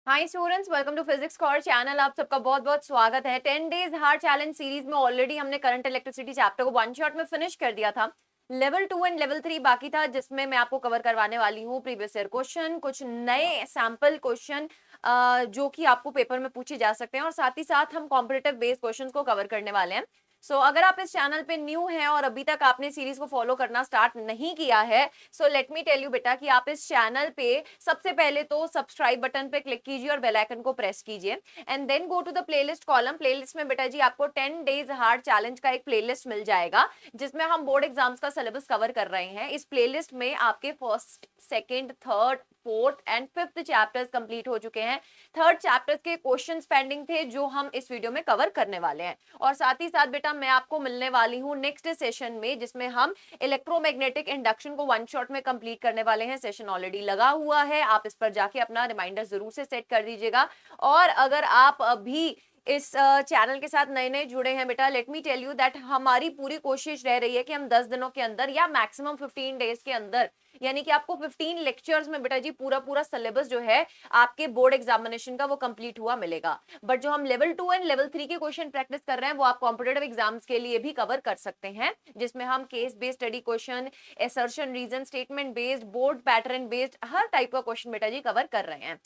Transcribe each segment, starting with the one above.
Hi students, welcome to physics core channel. आप सबका बहुत बहुत स्वागत है। 10 डेज हार्ड चैलेंज सीरीज में ऑलरेडी हमने करंट इलेक्ट्रिसिटी चैप्टर को वन शॉट में फिनिश कर दिया था। लेवल 2 एंड लेवल 3 बाकी था, जिसमें मैं आपको कवर करवाने वाली हूँ प्रीवियस ईयर क्वेश्चन, कुछ नए सैंपल क्वेश्चन जो कि आपको पेपर में पूछे जा सकते हैं, और साथ ही साथ हम कॉम्पिटिटिव बेस्ड क्वेश्चंस को कवर करने वाले हैं। अगर आप इस चैनल पे न्यू हैं और अभी तक आपने सीरीज को फॉलो करना स्टार्ट नहीं किया है, so let me tell you बेटा कि आप इस चैनल पे सबसे पहले तो सब्सक्राइब बटन पे क्लिक कीजिए और बेल आइकन को प्रेस कीजिए, and then go to the playlist column. Playlist में बेटा जी आपको 10 डेज हार्ड चैलेंज का एक प्लेलिस्ट मिल जाएगा, जिसमें हम बोर्ड एग्जाम्स का सिलेबस कवर कर रहे हैं। इस प्लेलिस्ट में आपके first, second, third, fourth and fifth chapters complete हो चुके हैं। थर्ड चैप्टर्स के क्वेश्चंस पेंडिंग थे, जो हम इस वीडियो में कवर करने वाले हैं। और साथ ही साथ बेटा मैं आपको मिलने वाली हूँ नेक्स्ट सेशन में, जिसमें हम इलेक्ट्रोमैग्नेटिक इंडक्शन को वन शॉट में कंप्लीट करने वाले हैं। सेशन ऑलरेडी लगा हुआ है, आप इस पर जाके अपना रिमाइंडर जरूर से सेट कर दीजिएगा। और अगर आप अभी इस चैनल के साथ नए नए जुड़े हैं बेटा, let me tell you that हमारी पूरी कोशिश रह रही है कि हम 10 दिनों के अंदर या मैक्सिमम 15 डेज के अंदर, यानी कि आपको 15 लेक्चर्स में बेटा जी पूरा पूरा सिलेबस जो है आपके बोर्ड एग्जामिनेशन का वो कंप्लीट हुआ मिलेगा। बट जो हम लेवल 2 एंड लेवल 3 के क्वेश्चन प्रैक्टिस कर रहे हैं, वो आप कॉम्पिटेटिव एग्जाम्स के लिए भी कवर कर सकते हैं, जिसमें हम case based study question, assertion, reason statement based, board pattern based, हर टाइप का क्वेश्चन बेटा जी कवर कर रहे हैं।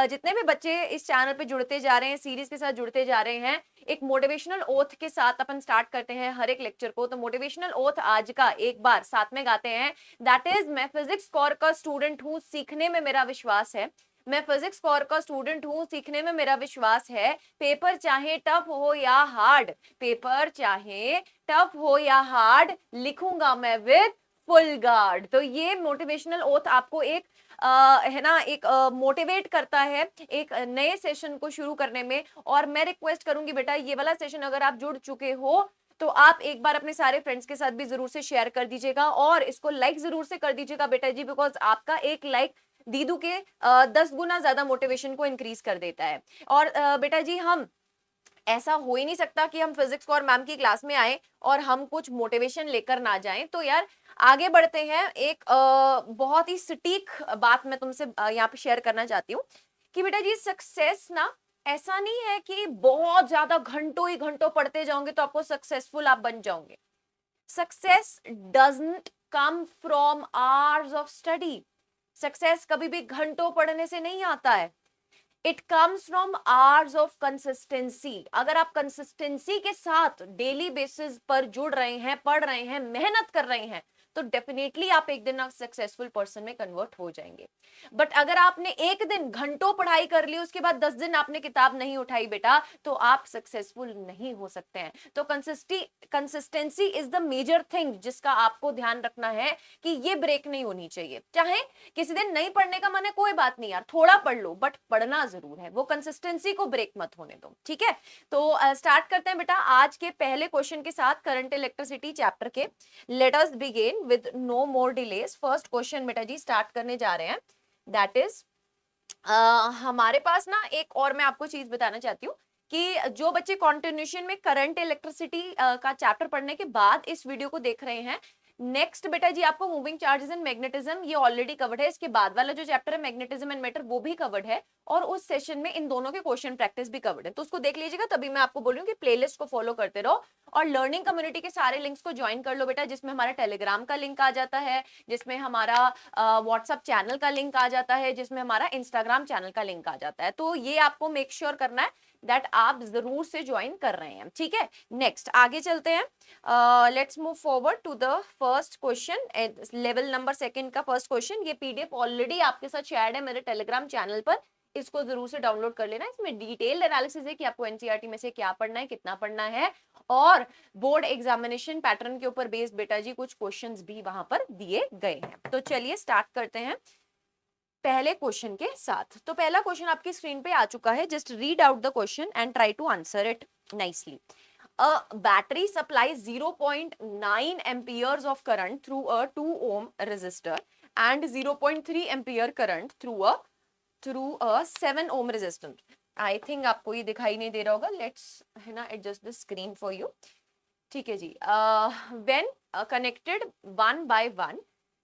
जितने भी बच्चे इस चैनल पे जुड़ते जा रहे हैं, सीरीज के साथ जुड़ते जा रहे हैं, एक मोटिवेशनल ओथ के साथ अपन स्टार्ट करते हैं हर एक लेक्चर को। तो मोटिवेशनल ओथ आज का एक बार साथ में गाते हैं, दैट इज, मैं फिजिक्स कोर का स्टूडेंट हूं, सीखने में मेरा विश्वास है। मैं फिजिक्स कोर का स्टूडेंट हूं, सीखने में मेरा विश्वास है। पेपर चाहे टफ हो या हार्ड, पेपर चाहे टफ हो या हार्ड, लिखूंगा मैं विद फुल गार्ड। तो ये मोटिवेशनल ओथ आपको एक है ना, एक मोटिवेट करता है एक नए सेशन को शुरू करने में। और मैं रिक्वेस्ट करूंगी बेटा, ये वाला सेशन अगर आप जुड़ चुके हो तो आप एक बार अपने सारे फ्रेंड्स के साथ भी जरूर से शेयर कर दीजिएगा, और इसको लाइक जरूर से कर दीजिएगा बेटा जी, बिकॉज आपका एक लाइक दीदू के 10 गुना ज्यादा मोटिवेशन को इंक्रीज कर देता है। और बेटा जी, हम ऐसा हो ही नहीं सकता कि हम फिजिक्स और मैम की क्लास में आए और हम कुछ मोटिवेशन लेकर ना जाएं। तो यार आगे बढ़ते हैं। एक बहुत ही सटीक बात मैं तुमसे यहाँ पे शेयर करना चाहती हूँ कि बेटा जी, सक्सेस ना ऐसा नहीं है कि बहुत ज्यादा घंटों ही घंटों पढ़ते जाओगे तो आपको सक्सेसफुल आप बन जाओगे। Success doesn't come from hours of study. Success कभी भी घंटों पढ़ने से नहीं आता है। It comes from hours of consistency. अगर आप कंसिस्टेंसी के साथ डेली बेसिस पर जुड़ रहे हैं, पढ़ रहे हैं, मेहनत कर रहे हैं, तो डेफिनेटली आप एक दिन सक्सेसफुल पर्सन में कन्वर्ट हो जाएंगे। बट अगर आपने एक दिन घंटों पढ़ाई कर ली, उसके बाद 10 दिन आपने किताब नहीं उठाई बेटा, तो आप सक्सेसफुल नहीं हो सकते हैं। तो consistency is the major thing जिसका आपको ध्यान रखना है कि ये ब्रेक नहीं होनी चाहिए। चाहे किसी दिन नहीं पढ़ने का मन है, कोई बात नहीं यार, थोड़ा पढ़ लो, बट पढ़ना जरूर है। वो कंसिस्टेंसी को ब्रेक मत होने दो, ठीक है। तो स्टार्ट करते हैं बेटा आज के पहले क्वेश्चन के साथ, करंट इलेक्ट्रिसिटी चैप्टर के। Let us begin with no more delays. First question बेटा जी स्टार्ट करने जा रहे हैं, दैट इज हमारे पास ना एक और मैं आपको चीज बताना चाहती हूँ कि जो बच्चे कॉन्टिन्यूशन में करंट इलेक्ट्रिसिटी का चैप्टर पढ़ने के बाद इस वीडियो को देख रहे हैं, नेक्स्ट बेटा जी आपको मूविंग चार्जेस एंड मैग्नेटिज्म ये ऑलरेडी कवर्ड है। इसके बाद वाला जो चैप्टर है मैग्नेटिज्म एंड मैटर, वो भी कवर्ड है, और उस सेशन में इन दोनों के क्वेश्चन प्रैक्टिस भी कवर्ड है। तो उसको देख लीजिएगा। तभी मैं आपको बोल रही हूँ कि प्लेलिस्ट को फॉलो करते रहो और लर्निंग कम्युनिटी के सारे लिंक्स को ज्वाइन कर लो बेटा, जिसमें हमारा टेलीग्राम का लिंक आ जाता है, जिसमें हमारा व्हाट्सअप चैनल का लिंक आ जाता है, जिसमें हमारा इंस्टाग्राम चैनल का लिंक आ जाता है। तो ये आपको मेक श्योर करना है दैट आप जरूर से ज्वाइन कर रहे हैं, ठीक है। नेक्स्ट आगे चलते हैं। Let's move forward to the first question, level number second का फर्स्ट क्वेश्चन। ये पीडीएफ ऑलरेडी आपके साथ शेयर्ड है मेरे टेलीग्राम चैनल पर, इसको जरूर से डाउनलोड कर लेना। इसमें डिटेल्ड एनालिसिस है कि आपको एनसीईआरटी में से क्या पढ़ना है, कितना पढ़ना है, और बोर्ड एग्जामिनेशन पैटर्न के ऊपर बेस्ड बेटा जी कुछ क्वेश्चंस भी वहां पर दिए गए हैं। तो चलिए स्टार्ट करते हैं पहले क्वेश्चन के साथ। तो पहला क्वेश्चन आपकी स्क्रीन पे आ चुका है, just read out the question and try to answer it nicely. A battery supplies 0.9 amperes of current through a 2 ohm resistor and 0.3 ampere current through a 7 ohm resistor. I think आपको ये दिखाई नहीं दे रहा होगा। Let's है ना adjust the screen for you. ठीक है जी। When connected one by one,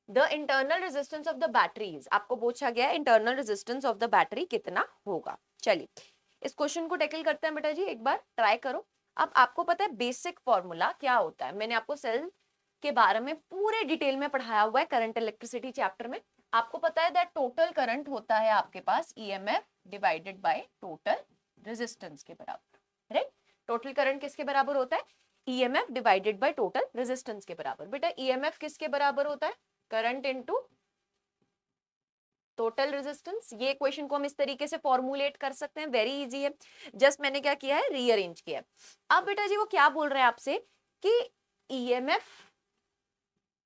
the internal resistance of the batteries, आपको पूछा गया है internal resistance of the battery कितना होगा। चलिए इस क्वेश्चन को टैकल करते हैं बेटा जी, एक बार ट्राई करो। अब आपको पता है बेसिक फॉर्मूला क्या होता है, मैंने आपको सेल के बारे में पूरे डिटेल में पढ़ाया हुआ है करंट इलेक्ट्रिसिटी चैप्टर में। आपको पता है दैट टोटल करंट होता है आपके पास EMF divided by total resistance के बराबर, राइट। टोटल करंट किसके बराबर होता है, EMF divided by total resistance के बराबर। बेटा ईएमएफ किसके बराबर होता है, करंट इनटू टोटल रेजिस्टेंस। ये क्वेश्चन को हम इस तरीके से फॉर्मुलेट कर सकते हैं, वेरी इजी है। जस्ट मैंने क्या किया है, रीअरेंज किया है। अब बेटा जी वो क्या बोल रहे हैं आपसे कि ईएमएफ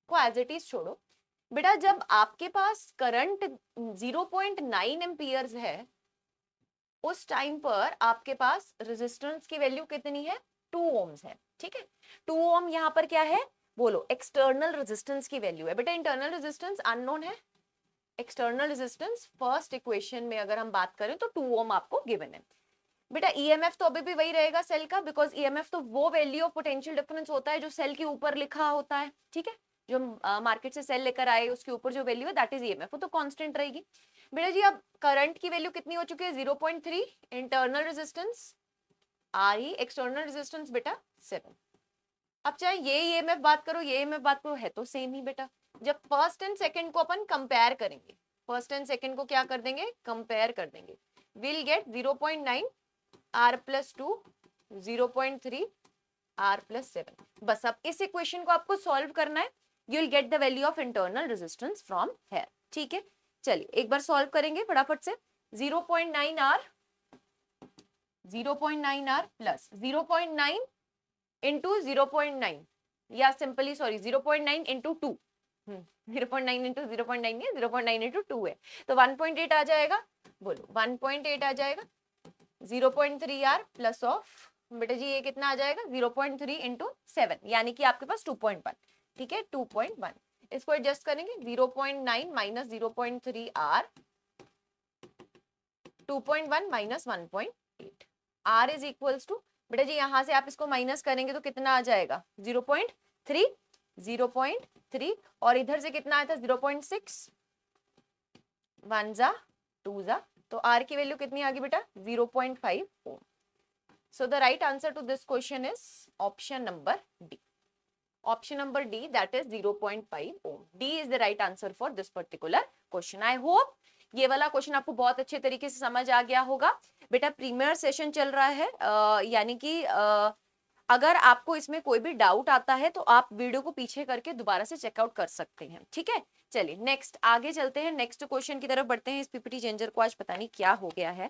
को एज इट इज छोड़ो बेटा, जब आपके पास करंट 0.9 एम्पियर्स है उस टाइम पर आपके पास रेजिस्टेंस की वैल्यू कितनी है, 2 ओम्स है, ठीक है। 2 ओम यहाँ पर क्या है, बोलो एक्सटर्नल रेजिस्टेंस की वैल्यू है। बेटा इंटरनल रेजिस्टेंस अननोन है, एक्सटर्नल रेजिस्टेंस फर्स्ट इक्वेशन में अगर हम बात करें तो 2 ओम आपको गिवन है। बेटा ईएमएफ तो अभी भी वही रहेगा सेल का, बिकॉज ईएमएफ तो वो वैल्यू ऑफ पोटेंशियल डिफरेंस होता है जो सेल के ऊपर लिखा होता है, ठीक है। जो मार्केट से सेल लेकर आए उसके ऊपर जो वैल्यू है दैट इज ईएमएफ, वो तो कांस्टेंट रहेगी। बेटा जी अब करंट की वैल्यू कितनी हो चुकी है, 0.3, internal resistance RE, external resistance बेटा 7। अब चाहे ये ईएमएफ बात करो ये ईएमएफ बात करो, है तो सेम ही बेटा। जब फर्स्ट एंड सेकंड को अपन कंपेयर करेंगे, फर्स्ट एंड सेकंड को क्या कर देंगे, कंपेयर कर देंगे, will get 0.9 R plus 2, 0.3 R plus 7। बस अब इस इक्वेशन को आपको सॉल्व करना है, you will get the value of internal resistance from here, ठीक है। चलिए एक बार सॉल्व करेंगे फटाफट से। 0.9 R प्लस 0.9 इंटू 0.9 या सिंपली सॉरी 0.9 इंटू 2, 0.9 इंटू 0.9 है, 0.9 इंटू 2 है तो 1.8 आ जाएगा, बोलो 1.8 आ जाएगा। 0.3 R प्लस ऑफ बेटा जी ये कितना आ जाएगा, 0.3 इंटू 7 यानी कि आपके पास 2.1, ठीक है 2.1। इसको एडजस्ट करेंगे, 0.9 minus 0.3 R, 2.1 minus 1.8 R is equals to, बेटा जी यहाँ से आप इसको माइनस करेंगे तो कितना आ जाएगा 0.3, 0.3 और इधर से कितना आया था 0.6, 1 जा 2 जा, तो R की वैल्यू कितनी आ गई बेटा 0.5 ओम। So the right answer to this question is option number D. Option number D, that is 0.5 ohm. D is the right answer for this particular question. I hope ये वाला क्वेश्चन आपको बहुत अच्छे तरीके से समझ आ गया होगा। बेटा प्रीमियर सेशन चल रहा है, यानी कि अगर आपको इसमें कोई भी डाउट आता है तो आप वीडियो को पीछे करके दोबारा से चेकआउट कर सकते हैं, ठीक है। चलिए नेक्स्ट आगे चलते हैं, नेक्स्ट क्वेश्चन की तरफ बढ़ते हैं। इस पीपीटी चेंजर को आज पता नहीं क्या हो गया है,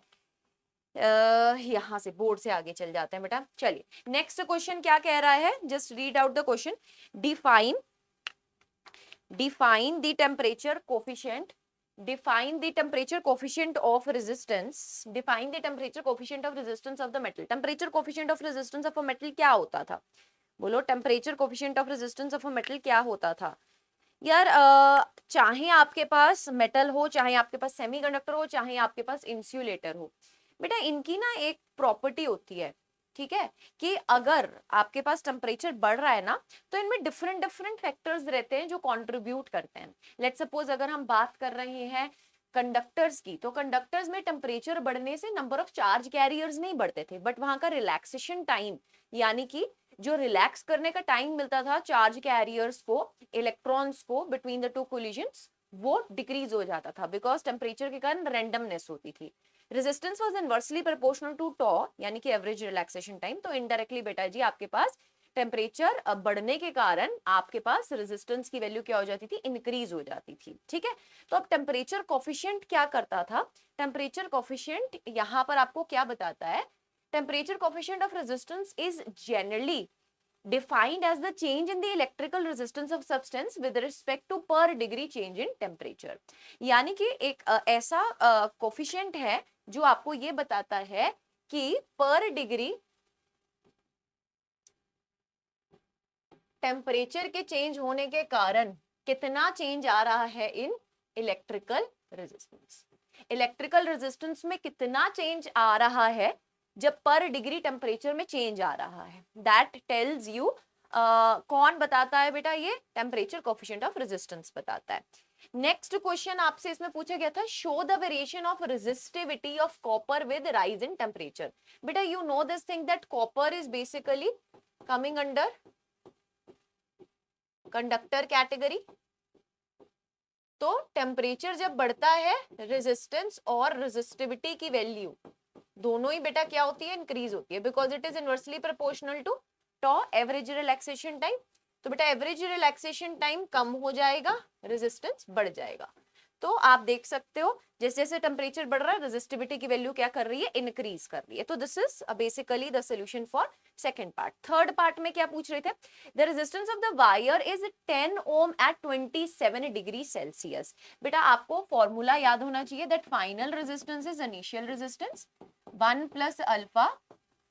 यहाँ से बोर्ड से आगे चल जाते हैं बेटा। चलिए नेक्स्ट क्वेश्चन क्या कह रहा है, just read out the question. Define the temperature coefficient, define the temperature coefficient of resistance, define the temperature coefficient of resistance of the metal। temperature coefficient of resistance of a metal क्या होता था, बोलो temperature coefficient of resistance of a metal क्या होता था यार। चाहे आपके पास मेटल हो, चाहे आपके पास सेमीकंडक्टर हो, चाहे आपके पास इंसुलेटर हो, बेटा इनकी ना एक प्रॉपर्टी होती है, ठीक है, कि अगर आपके पास टेम्परेचर बढ़ रहा है ना तो इनमें डिफरेंट डिफरेंट फैक्टर्स रहते हैं जो कंट्रीब्यूट करते हैं। लेट्स सपोज अगर हम बात कर रहे हैं कंडक्टर्स की, तो कंडक्टर्स में टेम्परेचर बढ़ने से नंबर ऑफ चार्ज कैरियर्स नहीं बढ़ते थे, बट वहां का रिलैक्सेशन टाइम यानी कि जो रिलैक्स करने का टाइम मिलता था चार्ज कैरियर्स को, इलेक्ट्रॉन्स को बिटवीन द टू कोलिजन्स, वो डिक्रीज हो जाता था बिकॉज टेम्परेचर के कारण रैंडमनेस होती थी। Resistance was inversely proportional to tau यानी कि एवरेज रिलैक्सेशन टाइम, तो इनडायरेक्टली बेटा जी आपके पास टेम्परेचर बढ़ने के कारण आपके पास रेजिस्टेंस की वैल्यू क्या हो जाती थी, इंक्रीज हो जाती थी, ठीक है। तो अब टेम्परेचर कोफिशिएंट क्या करता था, टेम्परेचर कोफिशिएंट यहाँ पर आपको क्या बताता है, temperature coefficient of resistance is generally defined as the change in the electrical resistance of substance with respect to per degree change in temperature। यानी कि एक ऐसा कोफिशिएंट है जो आपको ये बताता है कि पर डिग्री टेम्परेचर के चेंज होने के कारण कितना चेंज आ रहा है in electrical resistance. Electrical resistance में कितना चेंज आ रहा है जब पर डिग्री टेम्परेचर में चेंज आ रहा है, दैट टेल्स यू कौन बताता है बेटा? ये टेम्परेचर कोफिशिएंट ऑफ रेजिस्टेंस बताता है। नेक्स्ट क्वेश्चन आपसे इसमें पूछा गया था, show the variation of resistivity of copper with rise in temperature. बेटा you know this thing that copper is basically coming under conductor category. तो टेम्परेचर जब बढ़ता है, रेजिस्टेंस और रेजिस्टिविटी की वैल्यू दोनों ही बेटा क्या होती है? इंक्रीज होती है, because it is inversely proportional to tau average relaxation time. तो बेटा एवरेज रिलैक्सेशन टाइम कम हो जाएगा, रेजिस्टेंस बढ़ जाएगा। तो आप देख सकते हो जैसे जैसे टेम्परेचर बढ़ रहा है, रेजिस्टिविटी की वैल्यू क्या कर रही है? इंक्रीज कर रही है। तो this is basically the solution for second part. Third part में क्या पूछ रहे थे? The resistance of the wire is 10 ohm at 27 degree Celsius. बेटा आपको फॉर्मूला याद होना चाहिए that final resistance is initial resistance 1 plus alpha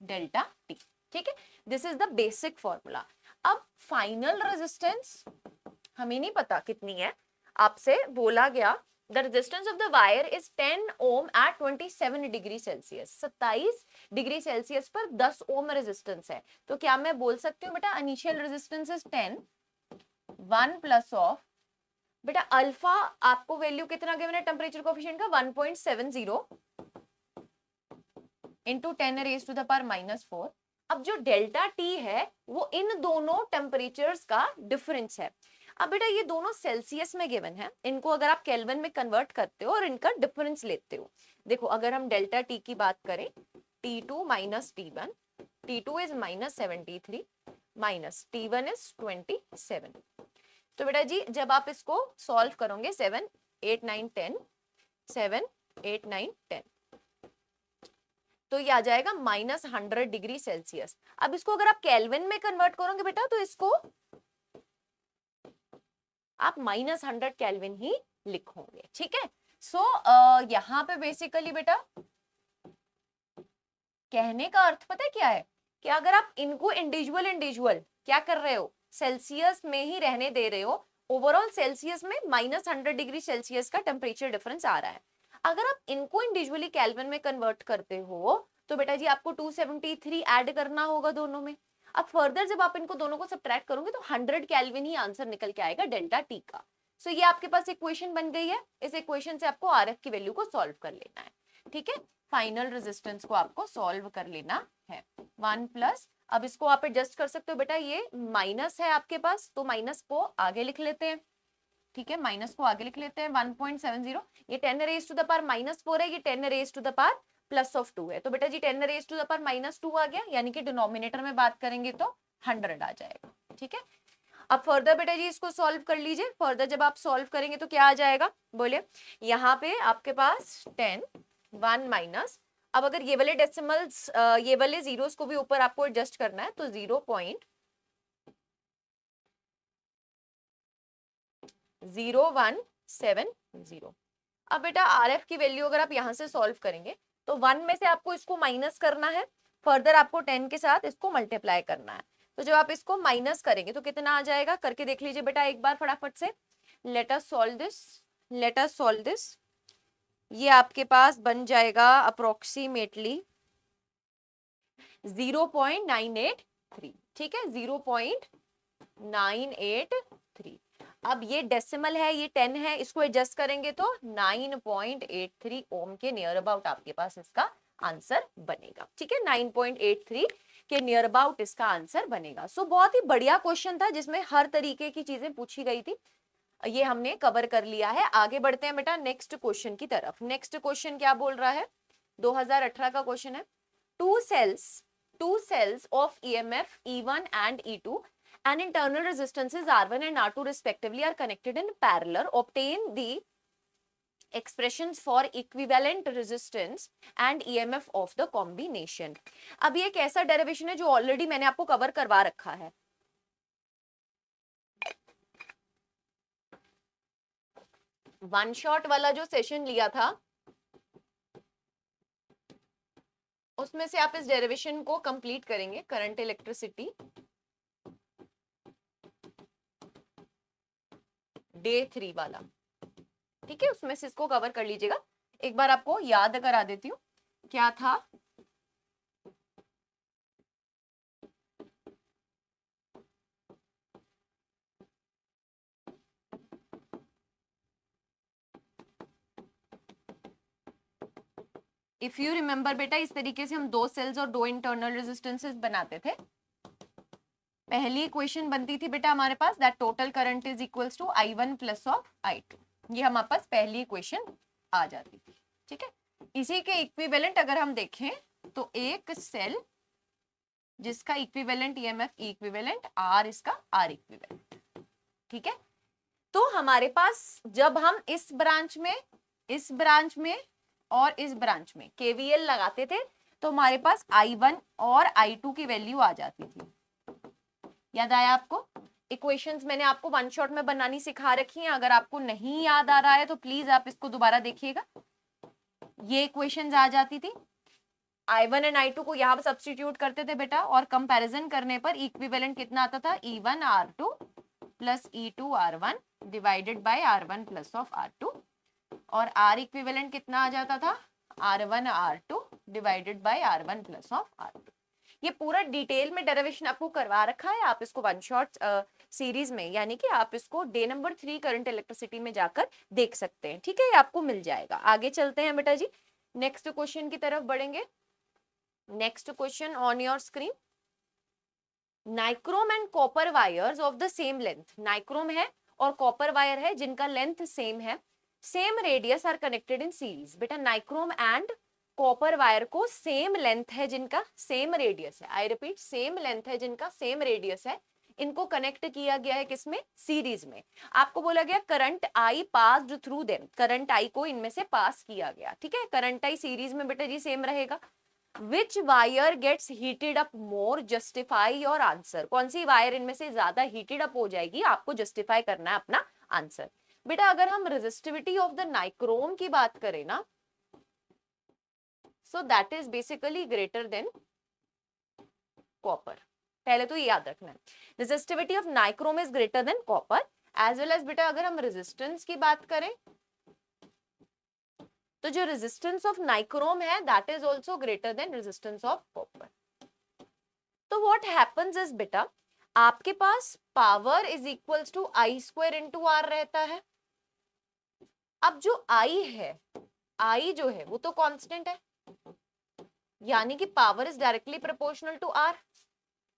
delta T. ठीक है, this is the basic formula. अब फाइनल रेजिस्टेंस हमें नहीं पता कितनी है, आपसे बोला गया the resistance of the wire is 10 ohm at 27 degree Celsius. 27 degree Celsius पर 10 ओम रेजिस्टेंस है। तो क्या मैं बोल सकती हूँ बेटा initial resistance is 10, 1 plus of बेटा अल्फा आपको वैल्यू कितना गिवन है टेम्परेचर कोफिशिएंट का? 1.70 into 10 raise to the power -4। अब जो डेल्टा टी है वो इन दोनों टेम्परेचर्स का डिफरेंस है। अब बेटा ये दोनों सेल्सियस में गिवन है, इनको अगर आप केल्विन में कन्वर्ट करते हो और इनका डिफरेंस लेते हो, देखो अगर हम डेल्टा टी की बात करें, T2 minus T1, T2 is -73 minus T1 is 27। तो बेटा जी जब आप इसको सॉल्व करोगे 7 8 9 10 7 8 9 10 तो ये आ जाएगा -100 डिग्री सेल्सियस। अब इसको अगर आप केल्विन में कन्वर्ट करोगे बेटा तो इसको आप -100 केल्विन ही लिखोगे। ठीक है, सो यहाँ पे बेसिकली बेटा कहने का अर्थ पता है क्या है कि अगर आप इनको इंडिविजुअल क्या कर रहे हो, सेल्सियस में ही रहने दे रहे हो, ओवरऑल सेल्सियस में -100 डिग्री सेल्सियस का टेम्परेचर डिफरेंस आ रहा है। अगर आप इनको इंडिविजुअली केल्विन में कन्वर्ट करते हो तो बेटा जी आपको 273 ऐड करना होगा दोनों में। अब फर्दर जब आप इनको दोनों को सब्ट्रैक्ट करोगे तो 100 केल्विन ही आंसर निकल के आएगा डेल्टा टी का। सो ये आपके पास इक्वेशन बन गई है। इस इक्वेशन से आपको आरएफ की वैल्यू को सॉल्व कर लेना है। ठीक है, फाइनल रेजिस्टेंस को आपको सॉल्व कर लेना है। 1 प्लस, अब इसको आप एडजस्ट कर सकते हो बेटा, ये माइनस है आपके पास तो माइनस को आगे लिख लेते हैं। ठीक है, माइनस को आगे लिख लेते हैं 1.70, ये 10 रेज टू द पावर -4 है, ये 10 रेज टू द पावर +2 है। तो बेटा जी 10 रेज टू द पावर -2 आ गया, यानी कि डिनोमिनेटर में बात करेंगे तो 100 आ जाएगा। ठीक है, अब फर्दर बेटा जी इसको सॉल्व कर लीजिए। फर्दर जब आप सॉल्व करेंगे तो क्या आ जाएगा बोले, यहाँ पे आपके पास 10 1 माइनस, अब अगर ये वाले डेसिमल्स ये वाले जीरोस को भी ऊपर आपको एडजस्ट करना है तो 0.0170। अब बेटा आरएफ की वैल्यू अगर आप यहां से सॉल्व करेंगे तो 1 में से आपको इसको माइनस करना है, फर्दर आपको 10 के साथ इसको मल्टीप्लाई करना है। तो जब आप इसको माइनस करेंगे तो कितना आ जाएगा, करके देख लीजिए बेटा एक बार फटाफट से। Let us solve this. ये आपके पास बन जाएगा अप्रोक्सीमेटली 0.983। ठीक है, 0.983। अब ये डेसिमल है, ये 10 है, इसको एडजस्ट करेंगे तो 9.83 ओम के नियर अबाउट आपके पास इसका आंसर बनेगा। ठीक है, 9.83 के नियर अबाउट इसका आंसर बनेगा। सो बहुत ही बढ़िया क्वेश्चन था जिसमें हर तरीके की चीजें पूछी गई थी, ये हमने कवर कर लिया है। आगे बढ़ते हैं बेटा नेक्स्ट क्वेश्चन की तरफ। नेक्स्ट क्वेश्चन क्या बोल रहा है, 2018 का क्वेश्चन है। Two cells of EMF E1 and E2 and internal resistances R1 and R2 respectively are connected in parallel. Obtain the expressions for equivalent resistance and EMF of the combination. अब ये एक ऐसा डेरिवेशन है जो already मैंने आपको cover करवा रखा है। वन शॉट वाला जो सेशन लिया था उसमें से आप इस डेरिवेशन को कंप्लीट करेंगे, करंट इलेक्ट्रिसिटी डे 3 वाला। ठीक है, उसमें से इसको कवर कर लीजिएगा। एक बार आपको याद करा देती हूँ क्या था। इफ यू रिमेम्बर बेटा, इस तरीके से हम 2 सेल्स और 2 इंटरनल रेजिस्टेंसेस बनाते थे। पहली इक्वेशन बनती थी बेटा हमारे पास, that total current is equals to I1 plus of I2। ये हमारे पास पहली इक्वेशन आ जाती थी, ठीक है। इसी के इक्विवेलेंट अगर हम देखें तो एक सेल जिसका इक्विवेलेंट ईएमएफ इक्विवेलेंट आर, इसका आर इक्विवेलेंट, ठीक है। तो हमारे पास जब हम इस ब्रांच में और इस ब्रांच में केवीएल लगाते थे तो हमारे पास I1 और I2 की वैल्यू आ जाती थी। याद आया आपको? इक्वेशंस मैंने आपको वन शॉट में बनानी सिखा रखी हैं, अगर आपको नहीं याद आ रहा है तो प्लीज आप इसको दोबारा देखिएगा। ये इक्वेशंस आ जाती थी, I1 एंड I2 को यहाँ पर सब्स्टिट्यूट करते थे बेटा, और कंपैरिजन करने पर इक्विवेलेंट कितना आता था, E1 R2 plus E2 R1 divided by R1 plus of R2, और R इक्विवेलेंट कितना आ जाता था, R1 R2 divided by R1 plus of R2। ये पूरा डिटेल में डेरिवेशन आपको करवा रखा है, आप इसको वन शॉट सीरीज में, यानी कि आप इसको डे नंबर 3 करंट इलेक्ट्रिसिटी में जाकर देख सकते हैं, ठीक है। ये आपको मिल जाएगा। आगे चलते हैं बेटा जी, नेक्स्ट क्वेश्चन की तरफ बढ़ेंगे। Next question on your screen, nichrome and copper wires of the same length, nichrome है और कॉपर वायर है जिनका लेंथ सेम है, same radius are connected in series. बेटा नाइक्रोम एंड कॉपर वायर को सेम लेंथ है जिनका सेम रेडियस है, आई रिपीट सेम लेंथ है जिनका सेम रेडियस है, इनको कनेक्ट किया गया है किसमें, सीरीज में। आपको बोला गया current I passed through them, current I को इनमें से पास किया गया, ठीक है। करंट आई सीरीज में बेटा जी सेम रहेगा। Which wire gets heated up more? Justify your answer। कौन सी वायर इनमें से ज्यादा heated up हो जाएगी, आपको justify करना है अपना आंसर। बेटा अगर हम resistivity of the nichrome की बात करें ना, so that is basically greater than copper। पहले तो ये याद रखना है, resistivity of nichrome is greater than copper, as well as बेटा अगर हम resistance की बात करें तो जो रेजिस्टेंस ऑफ नाइक्रोम है that is also greater than resistance of copper. तो व्हाट हैपेंस इज बेटा, आपके पास power is equals to I square into R रहता है। अब जो आई है, आई जो है वो तो कांस्टेंट है, यानी कि power is directly proportional to R.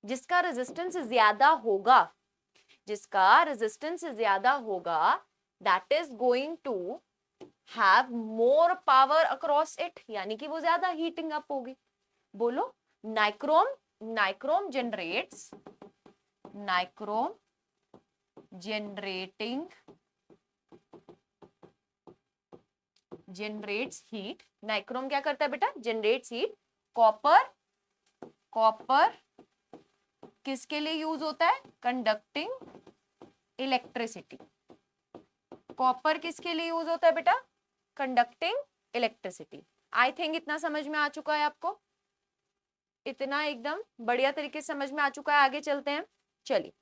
जिसका रेजिस्टेंस ज्यादा होगा, जिसका रेजिस्टेंस ज्यादा होगा that is going to have more power across it, यानी कि वो ज्यादा हीटिंग अप होगी। बोलो nichrome, nichrome generates heat. Nichrome क्या करता है बेटा, जनरेट्स हीट। कॉपर किसके लिए यूज होता है, कंडक्टिंग इलेक्ट्रिसिटी। कॉपर किसके लिए यूज होता है बेटा, कंडक्टिंग इलेक्ट्रिसिटी। आई थिंक इतना समझ में आ चुका है आपको, इतना एकदम बढ़िया तरीके से समझ में आ चुका है। आगे चलते हैं, चलिए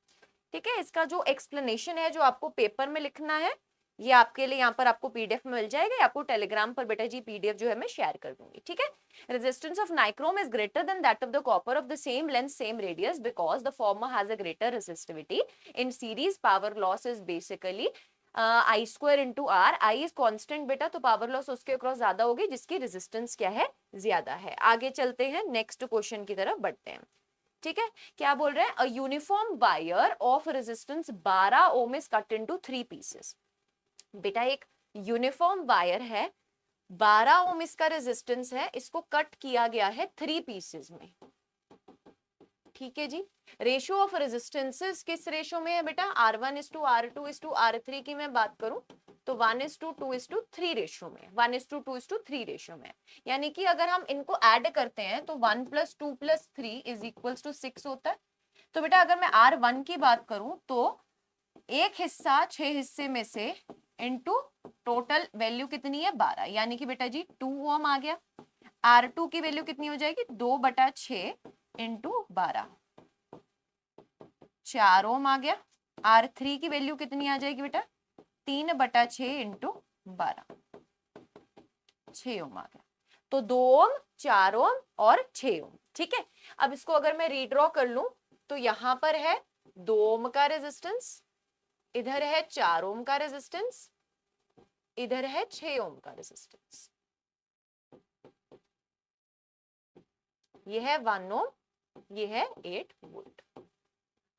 ठीक है। इसका जो एक्सप्लेनेशन है जो आपको पेपर में लिखना है, ये आपके लिए यहाँ पर आपको पीडीएफ में मिल जाएगा, आपको टेलीग्राम पर बेटा जी पीडीएफ जो है मैं शेयर कर दूंगी, ठीक है। Resistance of nichrome is greater than that of the copper of the same length same radius because the former has a greater resistivity. In series power loss is basically I square into R. I is constant बेटा, तो power loss उसके across ज्यादा होगी जिसकी resistance क्या है, ज्यादा है। आगे चलते हैं, नेक्स्ट क्वेश्चन की तरफ बढ़ते हैं, ठीक है। क्या बोल रहे हैं, a uniform wire of resistance 12 ohm is cut into 3 pieces. बेटा एक यूनिफॉर्म वायर है, 12 ओम इसका रेजिस्टेंस है, इसको कट किया गया है 3 पीसेस में, ठीक है जी। रेशियो ऑफ रेजिस्टेंसेस किस रेशियो में है बेटा, R1:R2:R3 की मैं बात करूं तो 1:2:3 रेशियो में, 1:2:3 रेशियो में। यानी कि अगर हम इनको ऐड करते हैं तो 1 + 2 + 3 = 6 होता है। तो बेटा अगर मैं R1 की बात करूं तो एक हिस्सा 6 हिस्से में से इनटू टोटल वैल्यू कितनी है 12, यानी कि बेटा जी 2 ओम आ गया। R2 की वैल्यू कितनी हो जाएगी, 2/6 इनटू 12, 4 ओम आ गया। R3 की वैल्यू कितनी आ जाएगी बेटा, 3/6 इनटू 12, 6 ओम आ गया। तो 2 ओम, 4 ओम और 6 ओम, ठीक है। अब इसको अगर मैं रीड्रॉ कर लूं तो यहां पर है 2 ओम का रेजिस्टेंस, इधर है 4 ओम का रेजिस्टेंस, इधर है 6 ओम का रेजिस्टेंस। ये है 1 ओम, ये है 8 वोल्ट।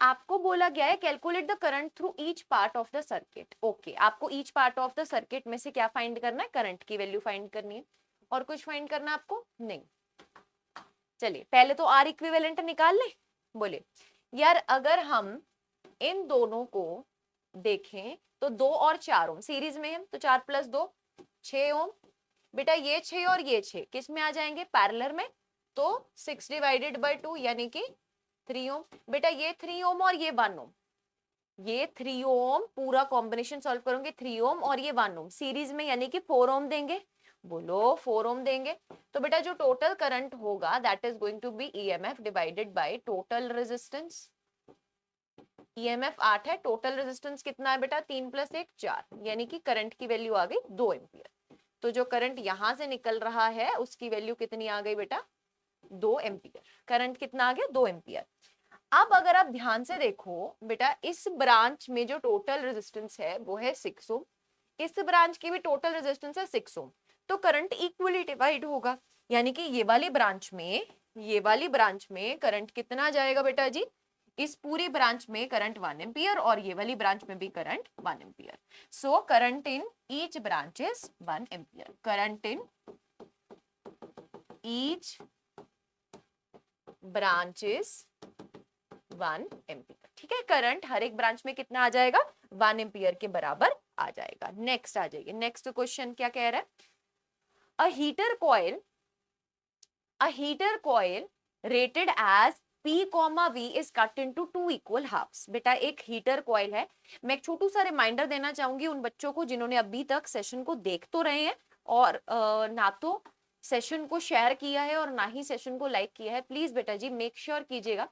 आपको बोला गया है calculate the current through each part of the circuit. Okay, आपको each part of the circuit में से क्या फाइंड करना है? करंट की वैल्यू फाइंड करनी है। और कुछ फाइंड करना आपको नहीं। चलिए पहले तो आर इक्विवेलेंट निकाल ले। बोले यार अगर हम इन दोनों को देखें तो 2 और 4 ओम सीरीज में है, तो 4 + 2 6 ओम। बेटा ये 6 और ये 6 किस में आ जाएंगे? पैरेलल में, तो 6 / 2 यानी कि 3 ओम। बेटा ये 3 ओम और ये 1 ओम, ये 3 ओम पूरा कॉम्बिनेशन सॉल्व करोगे, 3 ओम और ये 1 ओम सीरीज में यानी कि 4 ओम देंगे। बोलो 4 ओम देंगे। तो बेटा जो टोटल करंट होगा that is going to be EMF divided by total resistance. EMF 8 है, टोटल रेजिस्टेंस कितना है बेटा? 3 + 1 4, यानी कि करंट की वैल्यू आ गई 2 एम्पियर। तो जो करंट यहां से निकल रहा है उसकी वैल्यू कितनी आ गई बेटा? 2 एम्पियर। करंट कितना आ गया? 2 एम्पियर। अब अगर आप ध्यान से देखो बेटा, इस ब्रांच में जो टोटल रेजिस्टेंस है वो है 6 ओम, इस ब्रांच की भी टोटल रेजिस्टेंस है 6 ओम, तो करंट इक्वली डिवाइड होगा। यानी कि ये वाली ब्रांच में करंट कितना जाएगा बेटा जी? इस पूरी ब्रांच में करंट 1 एम्पियर और ये वाली ब्रांच में भी current 1 ampere. So current in each branch is 1 ampere. Current in each branch is 1 ampere. ठीक है, करंट हर एक ब्रांच में कितना आ जाएगा? 1 एम्पियर के बराबर आ जाएगा। नेक्स्ट आ जाइए, नेक्स्ट क्वेश्चन क्या कह रहा है? A heater coil rated as P, V is cut into 2 equal halves। बेटा एक हीटर कॉइल है। मैं एक छोटू सा रिमाइंडर देना चाहूंगी उन बच्चों को जिन्होंने अभी तक सेशन को देख तो रहे हैं और ना तो सेशन को शेयर किया है और ना ही सेशन को लाइक किया है। प्लीज बेटा जी मेक श्योर कीजिएगा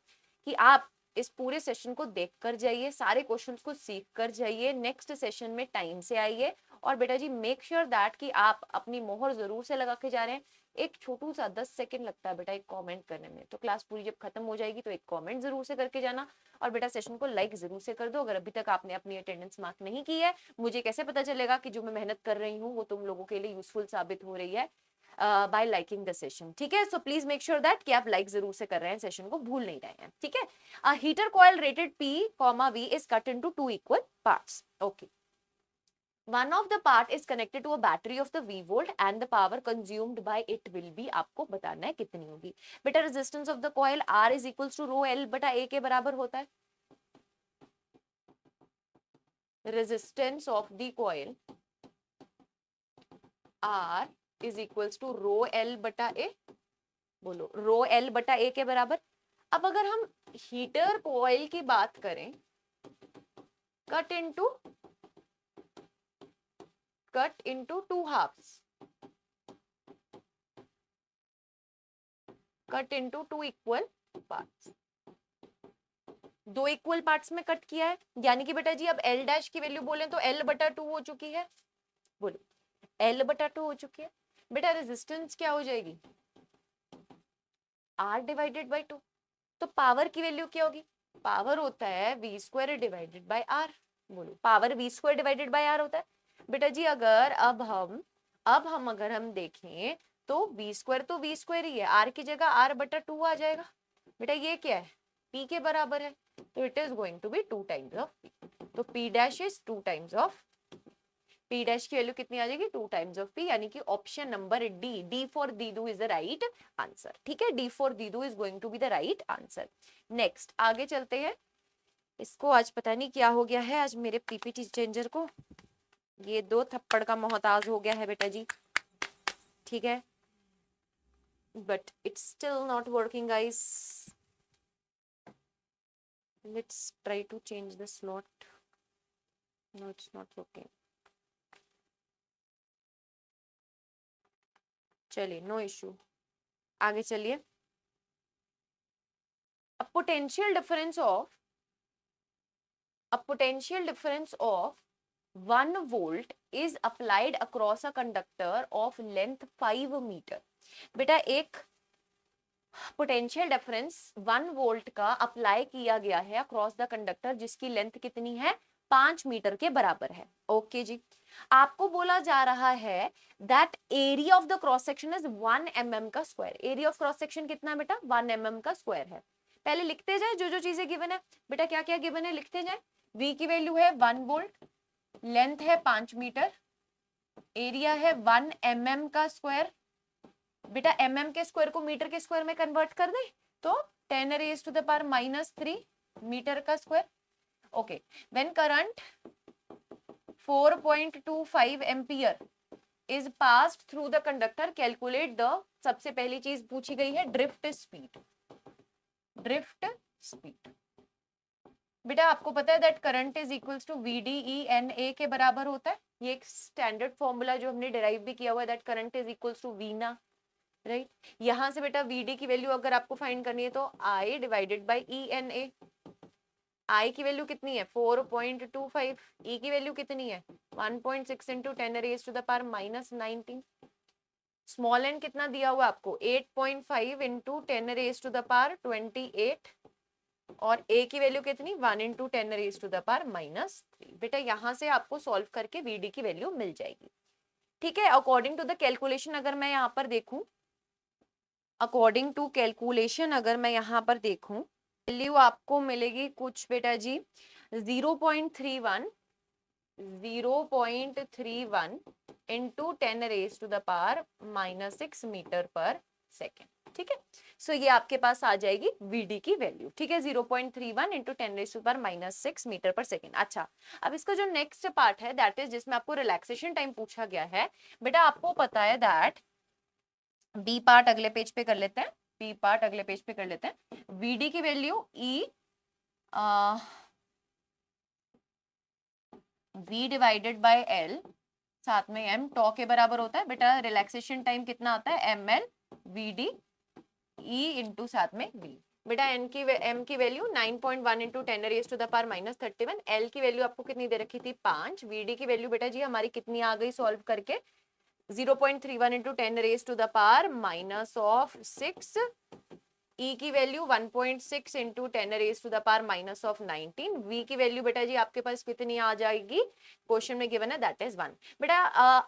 कि आप इस पूरे सेशन को देख कर जाइए, सारे क्वेश्चंस को सीख कर जाइए, नेक्स्ट सेशन में टाइम से आइए। और बेटा जी मेक श्योर दैट कि आप अपनी मोहर जरूर से लगा के जा रहे हैं। एक छोटू सा 10 सेकंड लगता है बेटा एक कमेंट करने में, तो क्लास पूरी जब खत्म हो जाएगी तो एक कमेंट जरूर से करके जाना। और बेटा सेशन को लाइक जरूर से कर दो। अगर अभी तक आपने अपनी अटेंडेंस मार्क नहीं की है, मुझे कैसे पता चलेगा कि जो मैं मेहनत कर रही हूँ वो तुम लोगों के लिए यूजफुल साबित हो रही है बाय लाइकिंग द सेशन। ठीक है, so please make sure that कि आप लाइक जरूर से कर रहे हैं, सेशन को भूल नहीं रहे हैं। ठीक है, a heater coil rated P, V is cut into 2 equal parts. Okay, one of the part is connected to a battery of the V volt and the power consumed by it will be, आपको बताना है कितनी होगी। बेटा resistance of the coil R is equals to rho L बटा A के बराबर होता है। resistance of the coil R is equals to rho L बटा A। बोलो rho L बटा A के बराबर। अब अगर हम हीटर कॉइल की बात करें, cut into 2 halves, cut into 2 equal parts। 2 equal parts में कट किया है, यानी कि बेटा जी अब L डैश की वैल्यू बोले तो L बटा 2 हो चुकी है। बोलो L बटा 2 हो चुकी है। बेटा रेजिस्टेंस क्या हो जाएगी? R divided by 2। तो पावर की वैल्यू क्या होगी? पावर होता है V square divided by R। बोलो power V square divided by R होता है। बेटा जी अगर अब हम अगर हम देखें तो V स्क्वायर तो V स्क्वायर ही है, R की जगह R बटा 2 आ जाएगा। बेटा ये क्या है? P के बराबर है, तो it is going to be 2 times of P। तो P dash is 2 times of P dash की वैल्यू कितनी आ जाएगी? 2 टाइम्स ऑफ P, यानी कि ऑप्शन नंबर D फॉर दीदू इज द राइट आंसर। ठीक है, D फॉर दीदू is going to be the right answer. Next आगे चलते हैं। इसको आज पता नहीं क्या हो गया है, आज मेरे पीपीटी चेंजर को ये 2 थप्पड़ का मोहताज हो गया है बेटा जी। ठीक है, but it's still not working guys. Let's try to change the slot. No it's not working. चलिए नो इश्यू, आगे चलिए। a potential difference of 1 volt is applied across a conductor of length 5 meter। बेटा एक potential difference 1 volt का apply किया गया है across the conductor जिसकी लेंथ कितनी है? 5 मीटर के बराबर है। ओके जी, आपको बोला जा रहा है that area of the cross section is 1 mm का square. Area of cross section कितना है बेटा? 1 mm का स्क्वायर है। पहले लिखते जाए जो जो चीजें गिवन है बेटा, क्या क्या गिवन है लिखते जाए। V की वैल्यू है 1 वोल्ट, लेंथ है 5 मीटर, एरिया है 1 mm का स्क्वायर। बेटा mm के स्क्वायर को मीटर के स्क्वायर में कन्वर्ट कर दे तो 10 raised to the power -3 metre का square. Okay, when current 4.25 ampere is passed through the conductor, calculate the, सबसे पहली चीज पूछी गई है ड्रिफ्ट स्पीड। ड्रिफ्ट स्पीड बेटा आपको पता है that current is equals to VDE/NA के बराबर होता है। ये एक स्टैंडर्ड फॉर्मूला जो हमने डिराइव भी किया हुआ है, that current is equals to V ना, राइट। यहां से बेटा VD की वैल्यू अगर आपको फाइंड करनी है तो I divided by ENA। I की वैल्यू कितनी है 4.25, E की वैल्यू कितनी है 1.6 into 10 raise to the power -19। Small N कितना दिया हुआ आपको 8.5 into 10 raise to the power 28, और A की वैल्यू कितनी 1 into 10 raise to the power -3। बेटा यहाँ से आपको सॉल्व करके VD की वैल्यू मिल जाएगी, ठीक है। अकॉर्डिंग टू द कैलकुलेशन अगर मैं यहाँ पर देखूं, अकॉर्डिंग टू कैलकुलेशन अगर मैं यहाँ पर देखूं, वैल्यू आपको मिलेगी कुछ बेटा जी 0.31 into 10 raise to the power -6 metre per second, ठीक है। सो ये आपके पास आ जाएगी VD की वैल्यू, ठीक है, 0.31 into 10 raise to power -6 metre per second. अच्छा, अब इसका जो नेक्स्ट पार्ट है दैट इज जिसमें आपको रिलैक्सेशन टाइम पूछा गया है। बेटा आपको पता है दैट बी पार्ट अगले पेज पे कर लेते हैं, बी पार्ट अगले पेज पे कर लेते हैं। VD की value V divided bye L साथ में M टॉ के बराबर होता है। बेटा रिलैक्सेशन टाइम कितना आता है ML VD E इंटू साथ में V। बेटा M की value 9.1 into 10 raise to the power -31, L की वैल्यू आपको कितनी दे रखी थी 5, VD की वैल्यू बेटा जी हमारी कितनी आ गई सॉल्व करके 0.31 into 10 raise to the power -6, E की value 1.6 into 10 raise to the power -19, V की वैल्यू बेटा जी आपके पास कितनी आ जाएगी, क्वेश्चन में गिवन है दैट इज 1। बेटा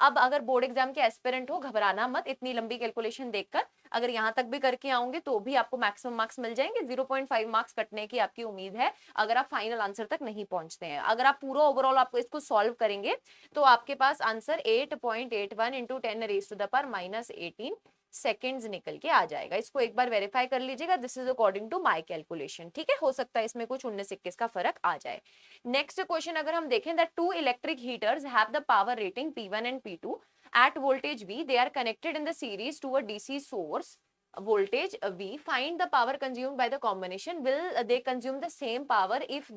अब अगर बोर्ड एग्जाम के एस्पिरेंट हो घबराना मत, इतनी लंबी कैलकुलेशन देखकर अगर यहाँ तक भी करके आओगे तो भी आपको मैक्सिमम मार्क्स मिल जाएंगे। 0.5 मार्क्स कटने की आपकी उम्मीद है अगर आप फाइनल आंसर तक नहीं पहुंचते हैं। अगर आप पूरा ओवरऑल आपको इसको सॉल्व करेंगे तो आपके पास answer 8.81 into 10 raise to the power -18 seconds निकल के आ जाएगा। इसको एक बार वेरीफाई कर लीजिएगा, this is according to my calculation, ठीक है। हो सकता है इसमें कुछ 19-21 का फर्क आ जाए। नेक्स्ट क्वेश्चन अगर हम देखें that two electric heaters have the power rating P1 and P2 at voltage V, they are connected in the series to a DC source voltage V, find the power consumed by the combination, will they consume the same power if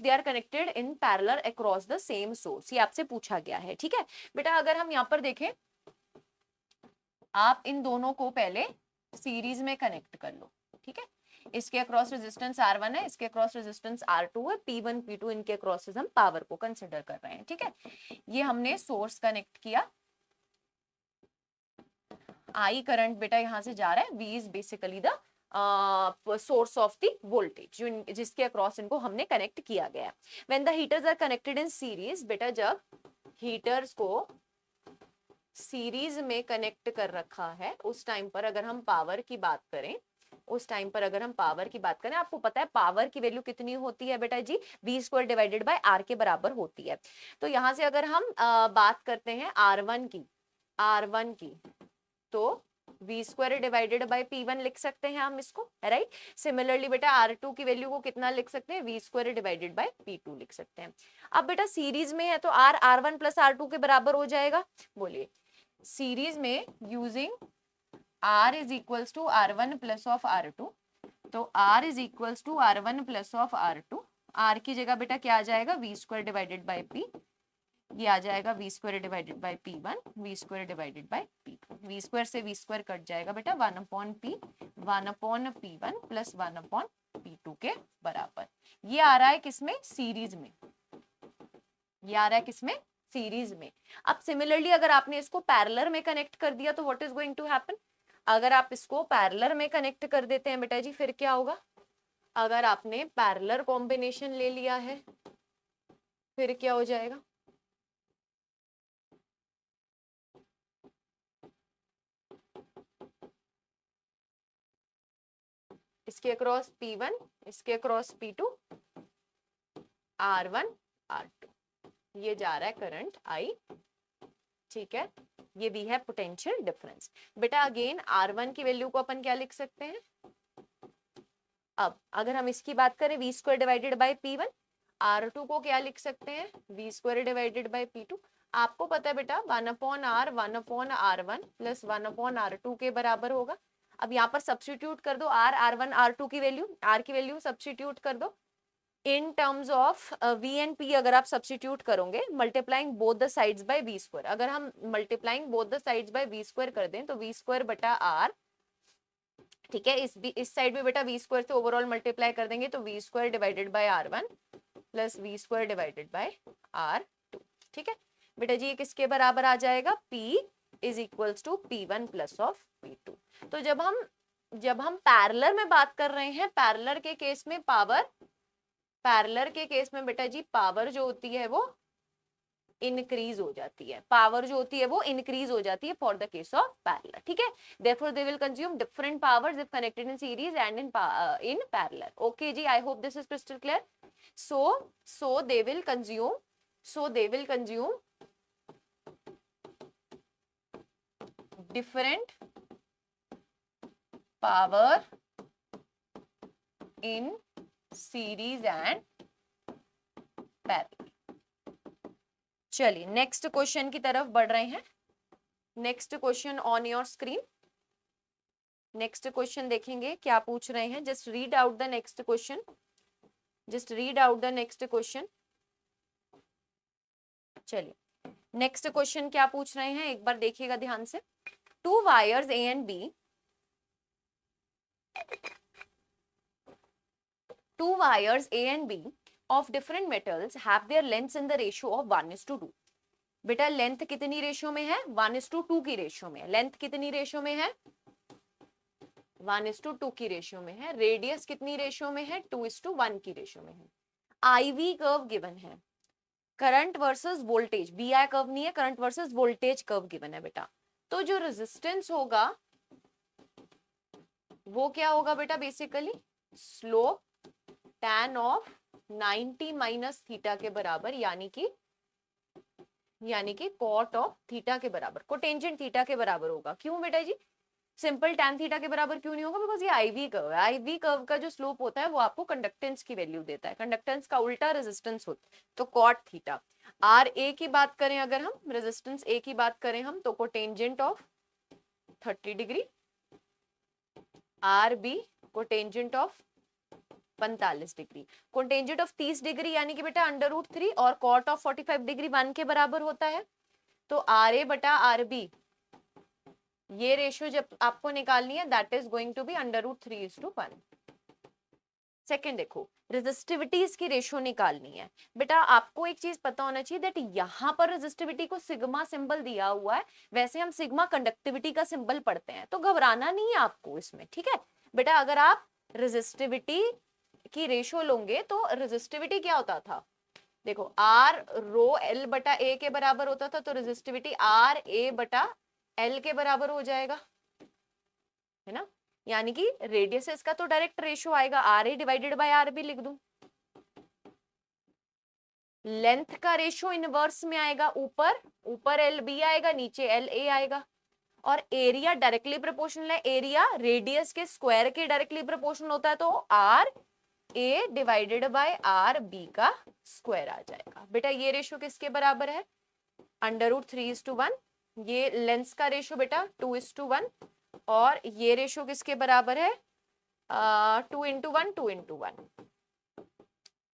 they are connected in parallel across the same source। ये आपसे पूछा गया है, ठीक है। बेटा अगर हम यहाँ पर देखें, आप इन दोनों को पहले सीरीज में कनेक्ट कर लो, ठीक है। इसके अक्रॉस रेजिस्टेंस R1 है, इसके अक्रॉस रेजिस्टेंस R2 है, P1 P2 इनके अक्रॉस हम पावर को कंसिडर कर रहे हैं, ठीक है। ये हमने सोर्स कनेक्ट किया, I करंट बेटा यहां से जा रहा है, V is basically the source of the voltage जिसके अक्रॉस इनको हमने कनेक्ट किया गया। When the heaters are connected in series, बेटा जब हीटर्स को सीरीज में कनेक्ट कर रखा है उस टाइम पर अगर हम पावर की बात करें, उस टाइम पर अगर हम पावर की बात करें, आपको पता है पावर की वैल्यू कितनी होती है बेटा जी V² डिवाइडेड बाय R के बराबर होती है। तो यहां से अगर हम बात करते हैं R1 की तो V² डिवाइडेड बाय P1 लिख सकते हैं हम इसको, राइट। सिमिलरली बेटा R2 की वैल्यू को कितना लिख सकते हैं V² डिवाइडेड बाय P2 लिख सकते हैं। अब बेटा सीरीज में है तो R1 प्लस R2 के बराबर हो जाएगा, बोलिए। सीरीज में using R is equals to R1 plus of R2, तो R is equals to R1 plus of R2, R की जगह बेटा क्या आ जाएगा V² डिवाइडेड बाय P, ये आ जाएगा V² divided by P1, V² divided by P2, V² से V² cut जाएगा बेटा 1/P 1/P1 प्लस 1/P2 के बराबर। ये आ रहा है किसमें सीरीज में, ये आ रहा है किसमें सीरीज में। अब सिमिलरली अगर आपने इसको पैरेलल में कनेक्ट कर दिया तो what is going to happen, अगर आप इसको पैरेलल में कनेक्ट कर देते हैं बेटा जी फिर क्या होगा, अगर आपने पैरेलल कॉम्बिनेशन ले लिया है फिर क्या हो जाएगा, इसके अक्रॉस P1, इसके अक्रॉस P2, R1 R2, ये जा रहा है करंट I, ठीक है, ये भी है पोटेंशियल डिफरेंस। बेटा अगेन R1 की वैल्यू को अपन क्या लिख सकते हैं, अब अगर हम इसकी बात करें v square divided bye P1, R2 को क्या लिख सकते हैं, v square divided bye P2। आपको पता है बेटा 1/r 1/r1 प्लस 1/r2 के बराबर होगा। अब यहाँ पर सब्स्टिट्यूट कर दो r, r1 r2 की वैल्यू, r की वैल्यू सब्स्टिट्यूट कर दो in terms of v and p। अगर आप सब्स्टिट्यूट करोगे multiplying both the sides by v square, अगर हम multiplying both the sides by v square कर दें तो v स्क्वायर बटा r, ठीक है, इस साइड में बेटा v स्क्वायर से ओवरऑल मल्टीप्लाई कर देंगे तो v square divided by r1 plus v square divided bye r2, ठीक है बेटा जी। ये किसके बराबर आ जाएगा, p is equals to p1 plus of p2। तो जब हम पैरेलल में बात कर रहे हैं, पैरेलल के केस में पावर, पैरेलल के केस में बेटा जी पावर जो होती है वो इंक्रीज हो जाती है, पावर जो होती है वो इंक्रीज हो जाती है for the case of parallel, ठीक है। Therefore they will consume different powers if connected in series and in parallel. Okay जी, I hope this is crystal clear. so they will consume different power in series and parallel। चलिए next question की तरफ बढ़ रहे हैं। Next question on your screen, next question देखेंगे क्या पूछ रहे हैं। Just read out the next question, just read out the next question. चलिए नेक्स्ट क्वेश्चन क्या पूछ रहे हैं एक बार देखिएगा ध्यान से। Two wires A and B, two wires A and B of different metals have their lengths in the ratio of 1:2। बेटा लेंथ कितनी रेशियो में है, 1:2 की रेशियो में है। लेंथ कितनी रेशियो में है, 1:2 की रेशियो में है। रेडियस कितनी रेशियो में है, 2:1 की रेशियो में है। IV कर्व गिवन है, current versus voltage, BI curve नहीं है, current versus voltage curve given है बेटा। तो जो रेजिस्टेंस होगा वो क्या होगा बेटा, basically slope tan of 90 minus theta के बराबर, यानी कि कॉट ऑफ थीटा के बराबर, कोटेंजेंट थीटा के बराबर होगा। क्यों बेटा जी, सिंपल tan थीटा के बराबर क्यों नहीं होगा, बिकॉज ये IV कर्व है। IV कर्व का जो स्लोप होता है वो आपको कंडक्टेंस की वैल्यू देता है, कंडक्टेंस का उल्टा रेजिस्टेंस होता है, तो कॉट थीटा। RA की बात करें अगर हम, रेजिस्टेंस A की बात करें हम, तो cotangent of 30 degree, RB cotangent of 45 degree, cotangent of 30 degree यानी कि बेटा √3 और कॉट ऑफ 45 डिग्री 1 के बराबर होता है। तो RA बटा RB ये रेशियो जब आपको निकालनी है that is going to be √3:1। Second देखो, रेजिस्टिविटीज की रेशियो निकालनी है। बेटा आपको एक चीज पता होना चाहिए दैट यहाँ पर रेजिस्टिविटी को सिग्मा सिंबल दिया हुआ है, वैसे हम सिग्मा कंडक्टिविटी का सिंबल पढ़ते हैं, तो घबराना नहीं है आपको इसमें, ठीक है बेटा। अगर आप रेजिस्टिविटी की रेशियो लोगे तो रेजिस्टिविटी क्या होता था, देखो R रो L बटा A के बराबर होता था, तो रेजिस्टिविटी RA बटा L के बराबर हो जाएगा, है ना। यानी कि रेडियस का तो डायरेक्ट रेशियो आएगा, RA डिवाइडेड बाय RB लिख दूं। लेंथ का रेशियो इनवर्स में आएगा, ऊपर LB आएगा, नीचे LA आएगा। और एरिया डायरेक्टली प्रोपोर्शनल है, एरिया रेडियस के स्क्वायर के डायरेक्टली प्रोपोर्शनल होता है, तो RA डिवाइडेड बाय RB का स्क्वायर आ जाएगा। बेटा ये रेशियो किसके बराबर है, √3:1। ये लेंथ का रेशियो बेटा 2:1, और ये रेशियो किसके बराबर है, 2:1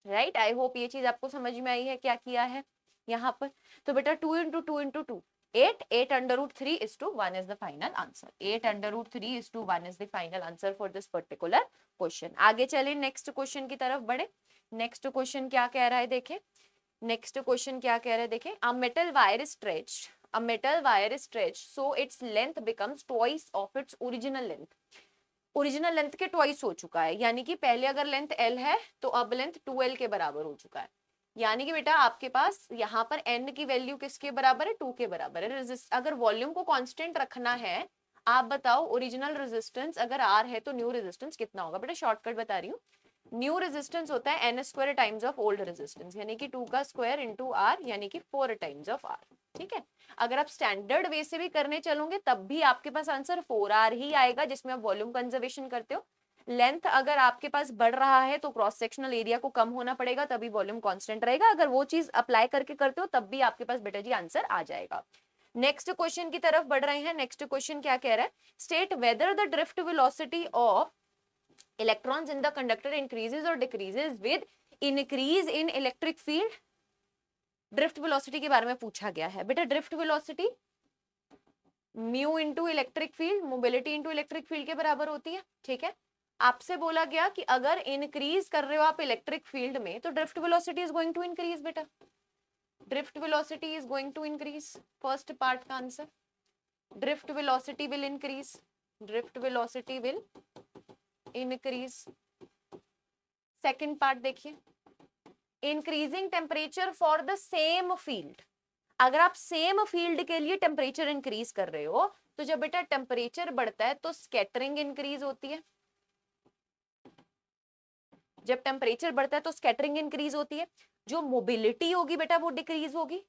राइट। आई होप ये चीज आपको समझ में आई है क्या किया है यहाँ पर। तो बेटा 2 × 2 × 2 8 √3:1 is the final answer। 8 √3:1 is the final answer for this particular question। आगे चले नेक्स्ट क्वेश्चन की तरफ बढ़े। नेक्स्ट क्वेश्चन क्या कह रहा है देखें, नेक्स्ट क्वेश्चन क्या कह रहा है देखें। A metal wire is stretched, a metal wire is stretched so its length becomes twice of its original length। Original length के ट्वाइस हो चुका है, यानी कि पहले अगर लेंथ L है तो अब लेंथ 2L के बराबर हो चुका है। यानी कि बेटा आपके पास यहाँ पर N की वैल्यू किसके बराबर है, 2 के बराबर है। अगर वॉल्यूम को कांस्टेंट रखना है, आप बताओ ओरिजिनल रेजिस्टेंस अगर आर है तो न्यू रेजिस्टेंस कितना होगा? बेटा शॉर्टकट बता रही हूँ, न्यू रेजिस्टेंस होता है n square times of old resistance, यानी कि 2 का स्क्वायर इंटू आर, यानी कि 4 टाइम्स ऑफ आर। ठीक है, अगर आप स्टैंडर्ड वे से भी करने चलोगे तब भी आपके पास आंसर 4r ही आएगा, जिसमें आप वॉल्यूम कंजर्वेशन करते हो। लेंथ अगर आपके पास बढ़ रहा है तो क्रॉस सेक्शनल एरिया को कम होना पड़ेगा, तभी वॉल्यूम कांस्टेंट रहेगा। अगर वो चीज अप्लाई करके करते हो तब भी आपके पास बेटा जी आंसर आ जाएगा। नेक्स्ट क्वेश्चन की तरफ बढ़ रहे हैं। नेक्स्ट क्वेश्चन क्या कह रहा है? State whether the drift velocity of electrons in the conductor increases और decreases with increase in electric field. Drift velocity के बारे में पूछा गया है बेटा। Drift velocity mu into electric field, mobility into electric field के बराबर होती है। ठीक है, आपसे बोला गया कि अगर इंक्रीज कर रहे हो आप इलेक्ट्रिक फील्ड में तो drift velocity is going to increase बेटा। Drift velocity is going to increase, first part का answer. Drift velocity will increase, drift velocity will increase. Second part देखिए, increasing temperature for the same field. अगर आप same field के लिए temperature increase कर रहे हो तो जब बेटा टेम्परेचर बढ़ता है तो स्कैटरिंग इंक्रीज होती है। जब टेम्परेचर बढ़ता है तो स्कैटरिंग इंक्रीज होती है। जो मोबिलिटी होगी बेटा वो डिक्रीज होगी,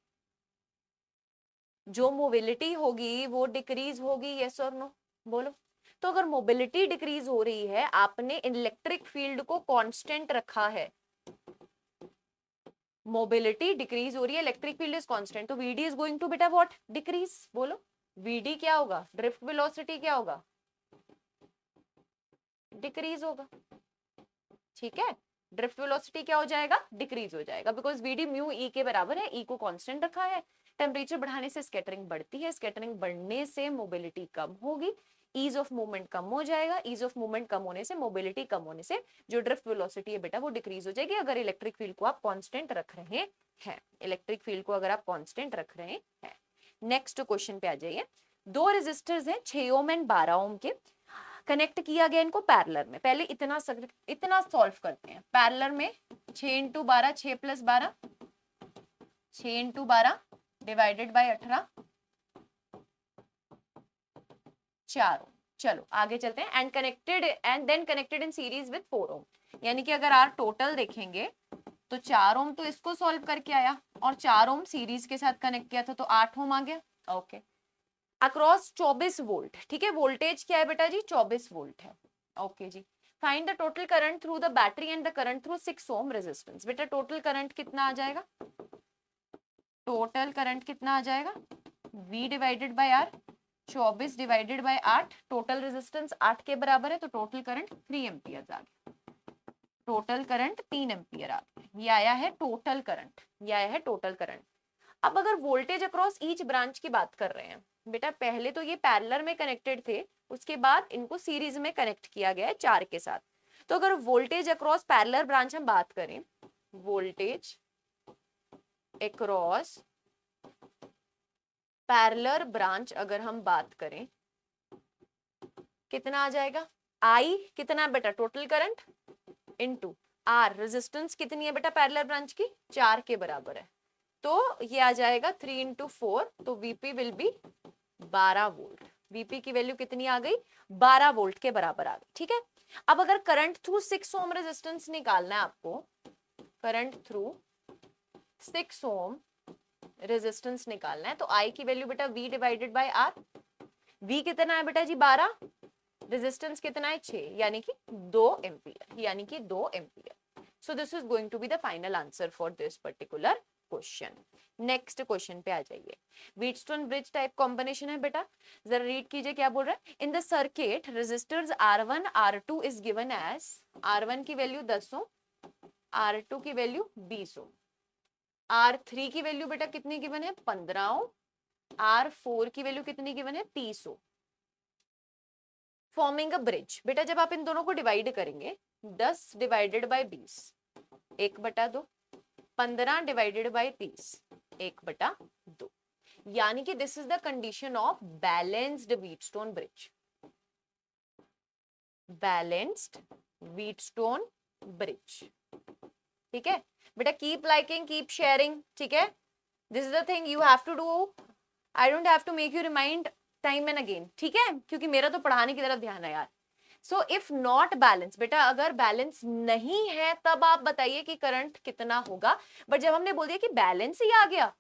जो मोबिलिटी होगी वो डिक्रीज होगी। यस और नो बोलो। तो अगर मोबिलिटी डिक्रीज हो रही है, आपने इलेक्ट्रिक फील्ड को कांस्टेंट रखा है, मोबिलिटी डिक्रीज हो रही है, इलेक्ट्रिक फील्ड इज कांस्टेंट, तो वीडी इज गोइंग टू बेटा व्हाट? डिक्रीज। बोलो वीडी क्या होगा? ड्रिफ्ट वेलोसिटी क्या होगा? डिक्रीज होगा। ठीक है, ड्रिफ्ट वेलोसिटी क्या हो जाएगा? डिक्रीज हो जाएगा, बिकॉज वीडी म्यू ई के बराबर है, ई को कांस्टेंट रखा है। टेम्परेचर बढ़ाने से स्कैटरिंग बढ़ती है, स्कैटरिंग बढ़ने से मोबिलिटी कम होगी, ईज ऑफ मूवमेंट कम हो जाएगा, ईज ऑफ मूवमेंट कम होने से, मोबिलिटी कम होने से जो ड्रिफ्ट वेलोसिटी है बेटा वो डिक्रीज हो जाएगी, अगर इलेक्ट्रिक फील्ड को आप कांस्टेंट रख रहे हैं। इलेक्ट्रिक फील्ड को अगर आप कांस्टेंट रख रहे हैं। नेक्स्ट क्वेश्चन पे आ जाइए। दो रेजिस्टर्स हैं 6 ओम एंड 12 ओम के, कनेक्ट किया गया इनको पैरेलल में। पहले इतना सॉल्व करते हैं। पैरेलल में 6 into 12, 6 plus 12, 6 into 12 divided by 18, 4 ohm. चलो आगे चलते हैं। And then connected in series with 4 ohm, यानी कि अगर आर टोटल देखेंगे तो 4 ओम तो इसको सॉल्व करके आया और 4 ओम सीरीज के साथ कनेक्ट किया था तो 8 ओम आ गया। Okay, across 24 volt. ठीक है, वोल्टेज क्या है बेटा जी? 24 वोल्ट है। ओके जी, find the total current through the battery and the current through 6 ohm resistance. बेटा टोटल करंट कितना आ जाएगा? टोटल करंट कितना आ जाएगा? V divided by R, 24 divided by 8, total resistance 8 के बराबर है तो टोटल करंट 3 एम्पियर आ गया। टोटल करंट 3 एम्पियर आ गया। ये आया है टोटल करंट, ये आया है टोटल करंट। अब अगर वोल्टेज अक्रॉस ईच ब्रांच की बात कर रहे हैं बेटा, पहले तो ये पैरेलल में कनेक्टेड थे, उसके बाद इनको सीरीज में कनेक्ट किया गया है 4 के साथ। तो अगर वोल्टेज अक्रॉस पैरेलल ब्रांच हम बात करें, वोल्टेज अक्रॉस पैरेलल ब्रांच अगर हम बात करें, कितना आ जाएगा? आई कितना है बेटा? Total current into R, resistance कितनी है बेटा पैरेलल ब्रांच की? 4 के बराबर है, तो ये आ जाएगा 3 इंटू 4, तो VP will be 12 volt. VP की वैल्यू कितनी आ गई? 12 वोल्ट के बराबर आ गई। ठीक है, अब अगर करंट थ्रू 6 ओम रेजिस्टेंस निकालना है आपको, करंट थ्रू 6 ओम रेजिस्टेंस निकालना है, तो आई की वैल्यू बेटा V divided by R. V कितना है बेटा जी? 12, रेजिस्टेंस कितना है? 6, यानी कि 2 एम्पियर, यानी कि 2 ampere. So this is going to be the final answer for this particular question. Next question पे आ जाइए। व्हीटस्टोन ब्रिज टाइप कॉम्बिनेशन है बेटा, जरा रीड कीजिए क्या बोल रहा है। In the circuit resistors R1 R2 is given as, R1 की वैल्यू 10 ओम, R2 की वैल्यू 20 ओम, R3 की वैल्यू बेटा कितनी गिवन है? 15 ओम, R4 की वैल्यू कितनी गिवन है? 30 ओम। Forming a bridge. बेटा जब आप इन दोनों को डिवाइड करेंगे, 10 डिवाइडेड बाय 20 1/2, 15 डिवाइडेड बाय 30 1/2, यानी कि this is the condition of balanced Wheatstone bridge. Balanced Wheatstone bridge. ठीक है बेटा, कीप लाइकिंग, कीप शेयरिंग। ठीक है, this is the thing you have to do. I don't have to make you remind time and again, ठीक है, क्योंकि मेरा तो पढ़ाने की तरफ ध्यान है यार। सो इफ नॉट बैलेंस, बेटा अगर बैलेंस नहीं है तब आप बताइए कि करंट कितना होगा। बट जब हमने बोल दिया कि बैलेंस ही आ गया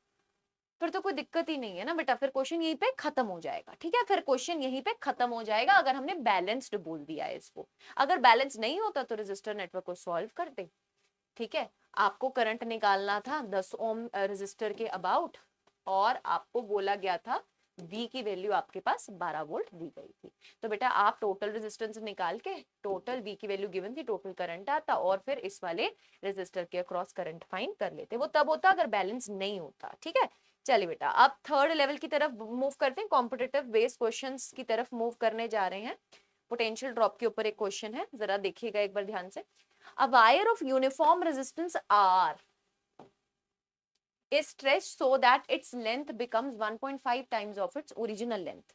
फिर तो कोई दिक्कत ही नहीं है ना बेटा, फिर क्वेश्चन यहीं पे खत्म हो जाएगा, ठीक है, फिर क्वेश्चन यहीं पे खत्म हो जाएगा अगर हमने बैलेंस्ड बोल दिया है इसको। अगर बैलेंस नहीं होता तो रेजिस्टर नेटवर्क को सॉल्व कर दे, ठीक है। आपको करंट निकालना था 10 ओम रेजिस्टर के अबाउट, और आपको बोला गया था V की वैल्यू आपके पास 12 वोल्ट दी गई थी। तो बेटा आप टोटल रेजिस्टेंस निकाल के टोटल V की वैल्यू गिवन थी, टोटल करंट आता और फिर इस वाले रेजिस्टर के अक्रॉस करंट फाइंड कर लेते। वो तब होता अगर बैलेंस नहीं होता, ठीक है। चलिए बेटा अब थर्ड लेवल की तरफ मूव करते हैं, कॉम्पिटिटिव बेस्ड क्वेश्चंस की तरफ मूव करने जा रहे हैं। पोटेंशियल ड्रॉप के ऊपर एक क्वेश्चन है, जरा देखिएगा एक बार ध्यान से। A wire of uniform resistance R is stretched so that its length becomes 1.5 times of its original length.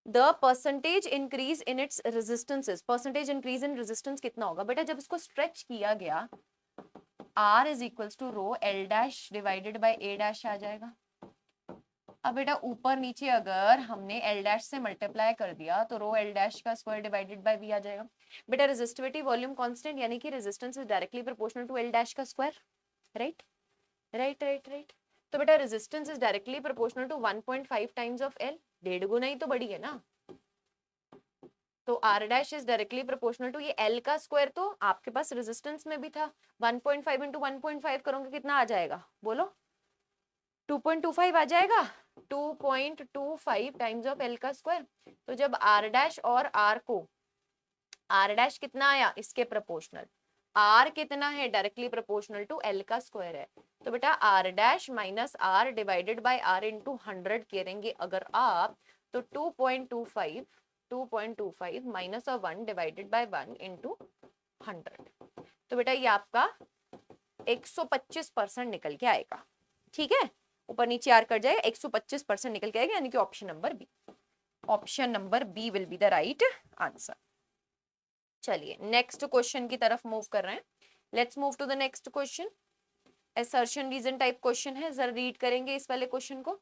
The percentage increase in its resistance is, percentage increase in resistance कितना होगा बेटा जब इसको stretch किया गया, R is equals to rho L dash divided by A dash आ जाएगा। अब बेटा ऊपर नीचे अगर हमने L डैश से मल्टीप्लाई कर दिया तो रो L डैश का स्क्वायर डिवाइडेड बाय V आ जाएगा। बेटा रेजिस्टिविटी वॉल्यूम कांस्टेंट यानी कि resistance is directly proportional to L dash का square, right right right right. तो बेटा resistance is directly proportional to 1.5 times of L, डेढ़ गुना ही तो बड़ी है ना। तो R dash is directly proportional to ये L का स्क्वायर, तो आपके पास रेजिस्टेंस में भी था 1.5 इंटू 1.5 करोगे कितना आ जाएगा बोलो, 2.25 आ जाएगा, 2.25 टाइम्स ऑफ L का स्क्वायर। तो जब R डैश और R को, R डैश कितना आया इसके प्रोपोर्शनल, R कितना है डायरेक्टली प्रोपोर्शनल टू L का स्क्वायर है, तो बेटा R dash minus R divided by R into 100 करेंगे अगर आप, तो 2.25 minus of 1 divided by 1 into 100, तो बेटा ये आपका 125% निकल के आएगा, ठीक है। ऊपर नीचे आर कर जाएगा, 125% निकल के आएगा, यानी कि option number B will be the right answer. चलिए नेक्स्ट क्वेश्चन की तरफ मूव कर रहे हैं। Let's move to the next question, assertion reason type question है, जरा रीड करेंगे इस वाले क्वेश्चन को।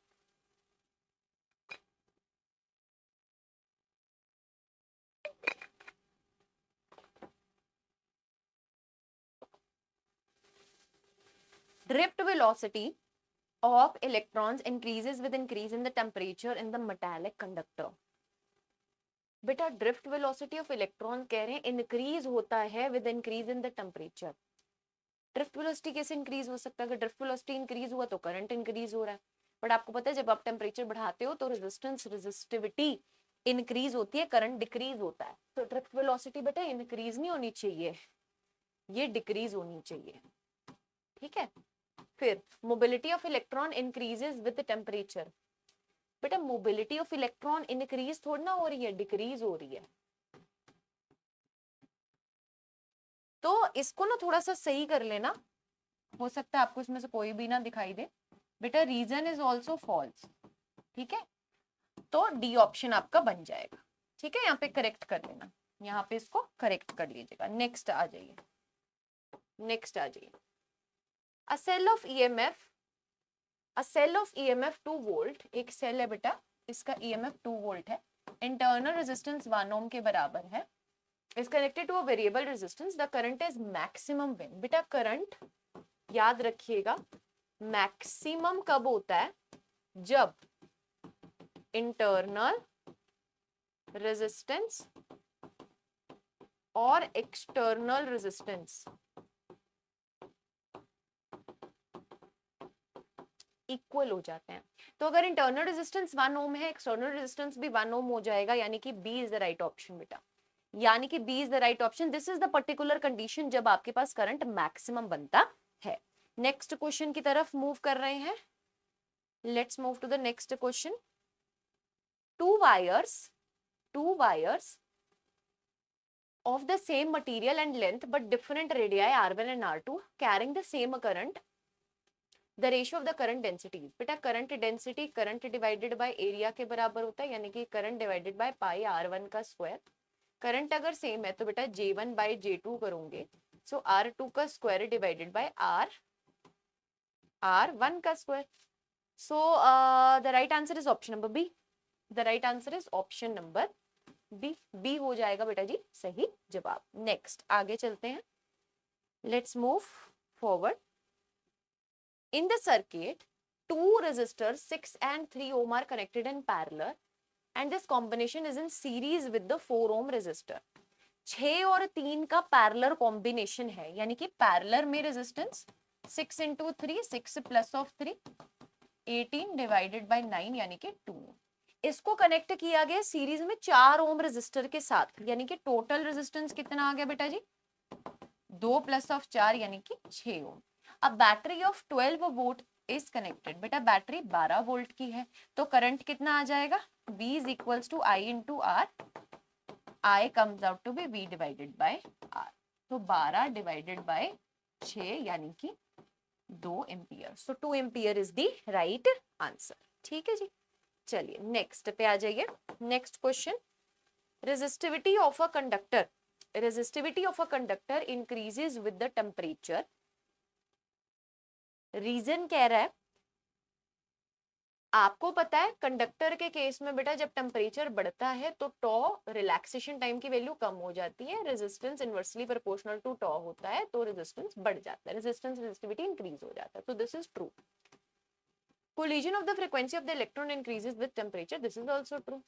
Drift velocity of electrons increases with increase in the temperature in the metallic conductor। बेटा ड्रिफ्ट वेलोसिटी ऑफ इलेक्ट्रॉन कह रहे हैं इंक्रीज होता है with increase in the temperature. Drift velocity कैसे इंक्रीज हो सकता है, अगर ड्रिफ्ट वेलोसिटी इंक्रीज हुआ तो करंट इंक्रीज हो रहा है। बट आपको पता है जब आप टेम्परेचर बढ़ाते हो तो रेजिस्टिविटी इंक्रीज होती है, करंट डिक्रीज होता है। तो ड्रिफ्ट वेलोसिटी बेटा इंक्रीज नहीं होनी चाहिए, ये डिक्रीज होनी चाहिए, ठीक है। फिर mobility of electron increases with temperature, बेटा मोबिलिटी ऑफ इलेक्ट्रॉन इंक्रीज थोड़ी ना हो रही है, डिक्रीज हो रही है। तो इसको ना थोड़ा सा सही कर लेना, हो सकता है आपको इसमें से कोई भी ना दिखाई दे। बेटा रीजन इज ऑल्सो फॉल्स, ठीक है, तो डी ऑप्शन आपका बन जाएगा, ठीक है। यहाँ पे करेक्ट कर लेना, यहाँ पे इसको करेक्ट कर लीजिएगा। नेक्स्ट आ जाइए, नेक्स्ट आ जाइए। A cell of EMF 2 volt, एक सेल है बेटा, इसका EMF 2 वोल्ट है, इंटरनल रेजिस्टेंस 1 ओम के बराबर है, is connected to a variable resistance, the current is maximum when। बेटा करंट याद रखिएगा मैक्सिमम कब होता है, जब इंटरनल रेजिस्टेंस और एक्सटर्नल रेजिस्टेंस इक्वल हो जाते हैं। तो अगर इंटरनल रेजिस्टेंस 1 ओम है, एक्सटर्नल रेजिस्टेंस भी 1 ओम हो जाएगा, यानी कि B is the right option बेटा, यानी कि B is the right option. This is the particular condition जब आपके पास करंट मैक्सिमम बनता है। नेक्स्ट क्वेश्चन की तरफ मूव कर रहे हैं, let's move to the next question. Two wires of the same material and length but different radii R1 and R2 carrying the same current, the ratio of the current densities। बेटा current density current divided by area के बराबर होता है, यानी कि current divided by pi R1 का square. Current अगर same है तो बेटा J1 बाय J2 करोगे, सो R2 का स्क्वायर डिवाइडेड बाय R1 का square. So the right answer is option number B, the right answer is option number B, B हो जाएगा बेटा जी सही जवाब। नेक्स्ट आगे चलते हैं, let's move forward. In the circuit two resistors 6 and 3 ohm are connected in parallel and this combination is in series with the 4 ohm resistor। 6 और 3 का पैरेलल कॉम्बिनेशन है, यानी कि पैरेलल में resistance 6 into 3, 6 plus of 3, 18 divided by 9 यानी कि 2। इसको connect किया गया सीरीज में 4 ओम रेजिस्टर के साथ, यानी कि टोटल रेजिस्टेंस कितना आ गया बेटा जी 2 प्लस ऑफ 4 यानी कि 6 ओम। अब battery of 12 volt is connected, बेटा बैटरी 12 वोल्ट की है, तो करंट कितना आ जाएगा V is equals to I into R, I comes out to be V divided by R, तो 12 डिवाइडेड बाय 6 यानी कि 2 ampere, so 2 ampere is the right answer. ठीक है जी, चलिए नेक्स्ट पे आ जाइए। Next question, resistivity of a conductor, resistivity of a conductor increases with the temperature. Reason कह रहा है, आपको पता है कंडक्टर के केस में बेटा जब टेम्परेचर बढ़ता है तो टॉ रिलैक्सेशन टाइम की वैल्यू कम हो जाती है, रेजिस्टेंस इनवर्सली प्रोपोर्शनल टू टॉ होता है, तो रेजिस्टेंस बढ़ जाता है, रेजिस्टेंस रेजिस्टिविटी इंक्रीज हो जाता है, तो this is true. Collision of the frequency of the electron increases with temperature, this is also true.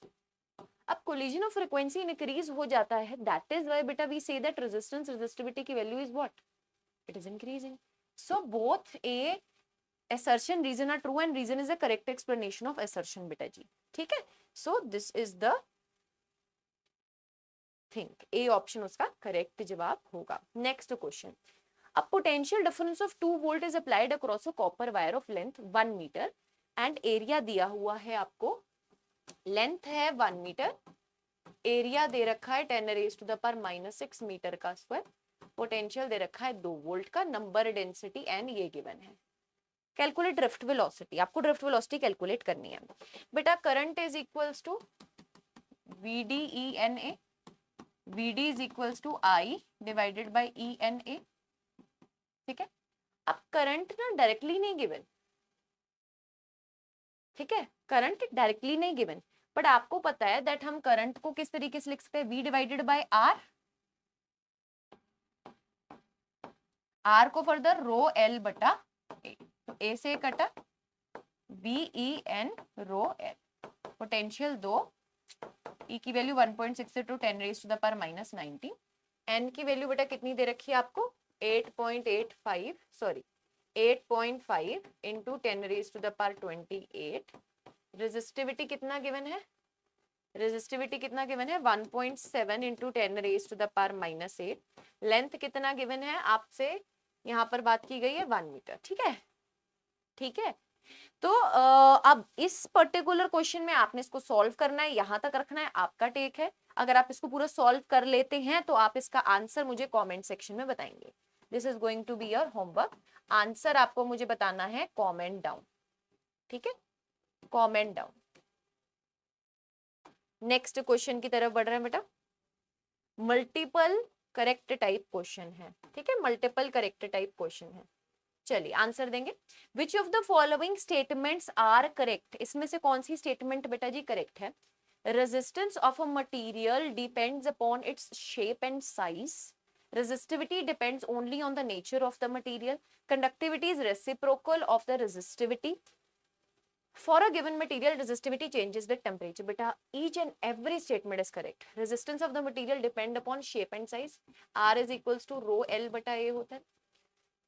अब कोलिजन ऑफ फ्रीक्वेंसी इंक्रीज हो जाता है, दैट इज व्हाई बेटा we say that resistance resistivity की value is what, it is increasing. So both a assertion reason are true and reason is a correct explanation of assertion बेटा जी। ठीक है, so this is the thing, A option उसका correct जवाब होगा। next question, a potential difference of 2 volt is applied across a copper wire of length 1 meter and area दिया हुआ है आपको, length है 1 meter, area दे रखा है 10 raised to the power -6 metre का स्क्वायर, पोटेंशियल दे रखा है 2 वोल्ट का, नंबर डेंसिटी एन ये गिवन है। कैलकुलेट ड्रिफ्ट वेलोसिटी, आपको ड्रिफ्ट वेलोसिटी कैलकुलेट करनी है बेटा। Current is equals to VDENA, VD is equals to I divided by ENA। ठीक है, अब करंट ना डायरेक्टली नहीं गिवन, ठीक है, करंट डायरेक्टली नहीं गिवन, बट आपको पता है दैट हम करंट को किस तरीके से लिख सकते हैं, V divided by R, R को फर्दर रो L बटा A, तो A से कटा VEN rho L, potential 2, E की वैल्यू 1.6 से 10 raise to the power -19, N की वैल्यू बेटा कितनी दे रखी है आपको 8.85 sorry 8.5 into 10 raise to the power 28, resistivity कितना गिवन है, रेजिस्टिविटी कितना गिवन है 1.7 into 10 raise to the power -8, length कितना गिवन है आपसे यहाँ पर बात की गई है 1 मीटर। ठीक है, ठीक है, तो अब इस पर्टिकुलर क्वेश्चन में आपने इसको सॉल्व करना है, यहां तक रखना है, आपका टेक है। अगर आप इसको पूरा सॉल्व कर लेते हैं तो आप इसका आंसर मुझे कमेंट सेक्शन में बताएंगे, this is going to be your homework, answer आपको मुझे बताना है कमेंट डाउन। ठीक है, कमेंट डाउन। नेक्स्ट क्वेश्चन की तरफ बढ़ रहे हैं बेटा, मल्टीपल करेक्ट टाइप क्वेश्चन है। ठीक है, मल्टीपल करेक्ट टाइप क्वेश्चन है, चलिए आंसर देंगे। Which of the following statements are correct, इसमें से कौन सी स्टेटमेंट बेटा जी करेक्ट है। Resistance of a material depends upon its shape and size, resistivity depends only on the nature of the material, conductivity is reciprocal of the resistivity, for a given material resistivity changes with temperature। beta each and every statement is correct, resistance of the material depend upon shape and size, R is equals to rho L बटा A होता है।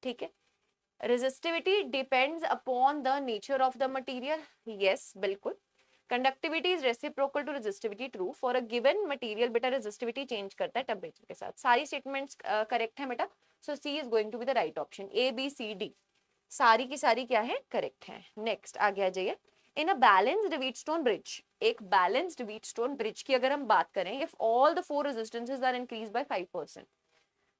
ठीक है, resistivity depends upon the nature of the material, yes बिल्कुल, conductivity is reciprocal to resistivity, true, for a given material बेटा resistivity change करता है temperature के साथ, सारी स्टेटमेंट्स करेक्ट है बेटा, सो C is going to be the right option, A B C D सारी की सारी क्या है करेक्ट है। नेक्स्ट आगे आ जाइए, in a balanced Wheatstone bridge, एक बैलेंस्ड व्हीटस्टोन ब्रिज की अगर हम बात करें, if all the 4 resistances are increase by 5%,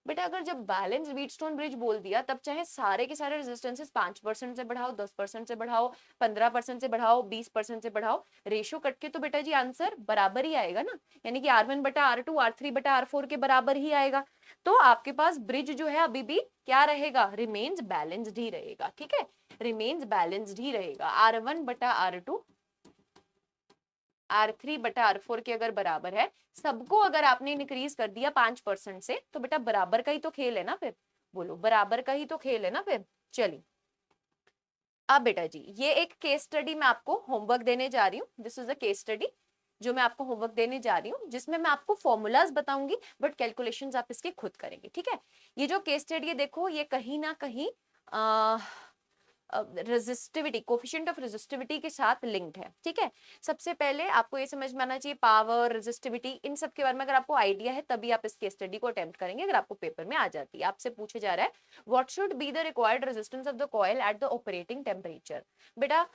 बेटा अगर जब बैलेंस व्हीटस्टोन ब्रिज बोल दिया तब चाहे सारे के सारे रेजिस्टेंसेस 5% से बढ़ाओ, 10% से बढ़ाओ, 15% से बढ़ाओ, 20% से बढ़ाओ, रेशियो कट के तो बेटा जी आंसर बराबर ही आएगा ना, यानी कि R1 बटा R2 R3 बटा R4 के बराबर ही आएगा, तो आपके पास ब्रिज जो है अभी भी क्या रहेगा, रिमेन्स बैलेंस्ड ही रहेगा। ठीक है, रिमेन्स बैलेंस्ड ही रहेगा, R1 बटा R2 R3/R4 के अगर बराबर है, सबको अगर आपने इंक्रीज कर दिया 5% से, तो बेटा बराबर का ही तो खेल है ना फिर, बोलो बराबर का ही तो खेल है ना फिर। चलिए अब बेटा जी ये एक केस स्टडी मैं आपको होमवर्क देने जा रही हूँ, this is a case study जो मैं आपको होमवर्क देने जा रही हूँ, जिसमें मैं आपको फॉर्मूलाज बताऊंगी बट कैलकुलेशंस आप इसके खुद करेंगे, ठीक है। ये जो केस स्टडी है देखो, ये कहीं ना कहीं रेजिस्टिविटी, कोफिशिएंट ऑफ रेजिस्टिविटी के साथ लिंक्ड है, ठीक है। सबसे पहले आपको ये समझ में आना चाहिए पावर, रेजिस्टिविटी, इन सब के बारे में अगर आपको आइडिया है तभी आप इस केस स्टडी को अटेम्प्ट करेंगे, अगर आपको पेपर में आ जाती है। आपसे पूछा जा रहा है what should be the required resistance of the coil at the operating temperature. बेटा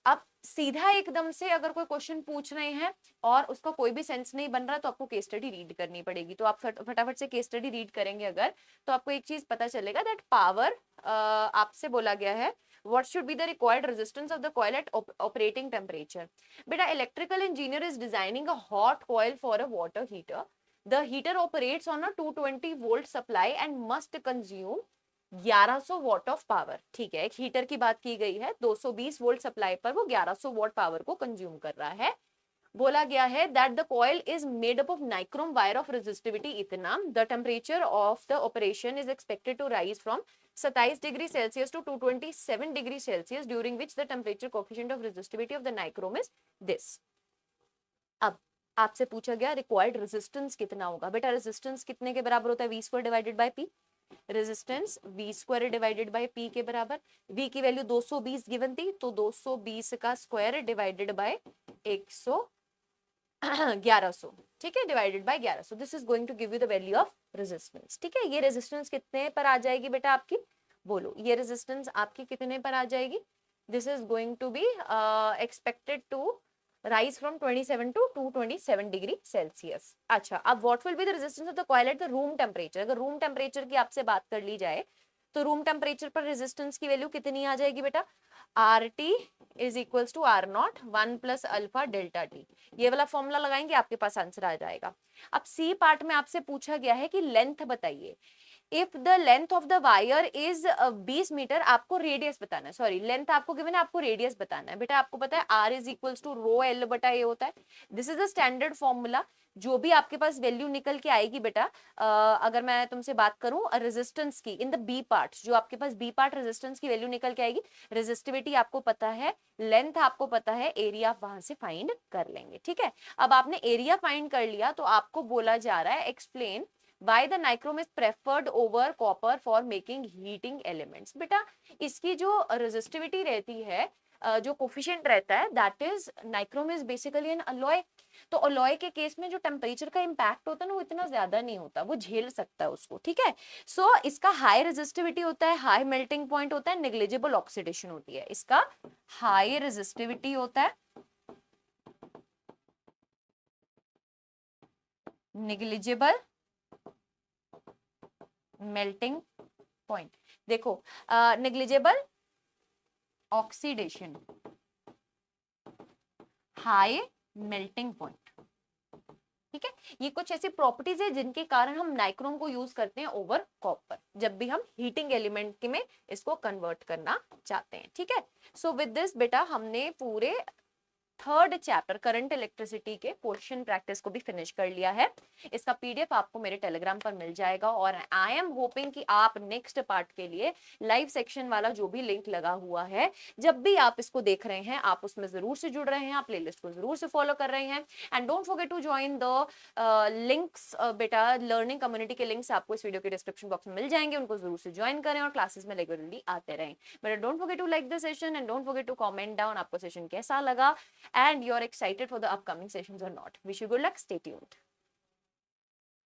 आप सीधा एकदम से अगर कोई क्वेश्चन पूछ रहे हैं और उसका कोई भी सेंस नहीं बन रहा, तो आपको केस स्टडी रीड करनी पड़ेगी। तो आप फटाफट से केस स्टडी रीड करेंगे अगर, तो आपको एक चीज पता चलेगा दैट पावर, आपसे बोला गया है what should be the required resistance of the coil at operating temperature. Beta, electrical engineer is designing a hot coil for a water heater. The heater operates on a 220 volt supply and must consume 1100 what of power, ठीक है। एक heater की बात की गई है, 220 volt supply पर वो 1100 वॉट पावर को कंज्यूम कर रहा है। बोला गया है that the coil is made up of nichrome wire of resistivity इतना, the temperature of the operation is expected to rise from 27 degree Celsius to 227 degree Celsius, during which the temperature coefficient of resistivity of the nichrome is this. अब आपसे पूछा गया required resistance कितना होगा। बेटा resistance कितने के बराबर होता है, V square divided by P. Resistance V square divided by P के बराबर, वी की वैल्यू 220 गिवन थी, तो 220 का स्क्वायर डिवाइडेड बाय 1100, ठीक है, divided by 1100, this is going to give you the value of resistance, ठीक है। ये रेजिस्टेंस कितने पर आ जाएगी बेटा आपकी, बोलो ये रेजिस्टेंस आपकी कितने पर आ जाएगी। This is going to be expected to rise from 27 to 227 degree Celsius. अच्छा अब what will be the resistance of the coil at the room temperature. अगर रूम टेम्परेचर की आपसे बात कर ली जाए तो रूम टेम्परेचर पर रेजिस्टेंस की वैल्यू कितनी आ जाएगी बेटा, RT is equals to R0 1 plus alpha delta T. ये वाला फॉर्मूला लगाएंगे आपके पास आंसर आ जाएगा। अब सी पार्ट में आपसे पूछा गया है कि लेंथ बताइए। If the length of the wire is 20 metre, आपको रेडियस बताना है, सॉरी लेंथ आपको गिवन है, आपको रेडियस बताना है। बेटा आपको पता है R is equals to rho L बटा ए होता है, this is a standard formula. जो भी आपके पास वैल्यू निकल के आएगी बेटा, अगर मैं तुमसे बात करूं रेजिस्टेंस की इन द बी पार्ट, जो आपके पास बी पार्ट रेजिस्टेंस की वैल्यू निकल के आएगी, रेजिस्टिविटी आपको पता है, लेंथ आपको पता है, एरिया आप वहां से फाइंड कर लेंगे, ठीक है। अब आपने एरिया फाइंड कर लिया तो आपको बोला जा रहा है explain why the nichrome is preferred over copper for making heating elements। बेटा इसकी जो रेजिस्टिविटी रहती है, जो कोफिशिएंट रहता है, that is nichrome is basically N alloy. तो अलॉय के केस में जो टेम्परेचर का इंपैक्ट होता है ना वो इतना ज्यादा नहीं होता, वो झेल सकता है उसको, ठीक है। सो इसका हाई रेजिस्टिविटी होता है, हाई मेल्टिंग पॉइंट होता है, नेग्लिजिबल ऑक्सीडेशन होती है। इसका हाई रेजिस्टिविटी होता है, नेग्लिजिबल मेल्टिंग पॉइंट। देखो negligible oxidation, high melting point, ठीक है। ये कुछ ऐसी प्रॉपर्टीज है जिनके कारण हम नाइक्रोम को यूज करते हैं ओवर कॉपर, जब भी हम हीटिंग एलिमेंट में इसको कन्वर्ट करना चाहते हैं, ठीक है। सो विद दिस बेटा हमने पूरे थर्ड चैप्टर करंट इलेक्ट्रिसिटी के क्वेश्चन प्रैक्टिस को भी फिनिश कर लिया है। इसका पीडीएफ आपको मेरे टेलीग्राम पर मिल जाएगा और आई एम होपिंग कि आप नेक्स्ट पार्ट के लिए लाइव सेक्शन वाला जो भी लिंक लगा हुआ है, जब भी आप इसको देख रहे हैं आप उसमें जरूर से जुड़ रहे हैं, आप प्लेलिस्ट को जरूर से फॉलो कर रहे हैं। And don't forget to join the links बेटा, लर्निंग कम्युनिटी के लिंक्स आपको इस वीडियो के डिस्क्रिप्शन बॉक्स में मिल जाएंगे, उनको जरूर से ज्वाइन करें और क्लासेस में रेगुलरली आते रहें। But don't forget to like the session and don't forget to comment down आपको सेशन कैसा लगा and you're excited for the upcoming sessions or not. Wish you good luck. Stay tuned.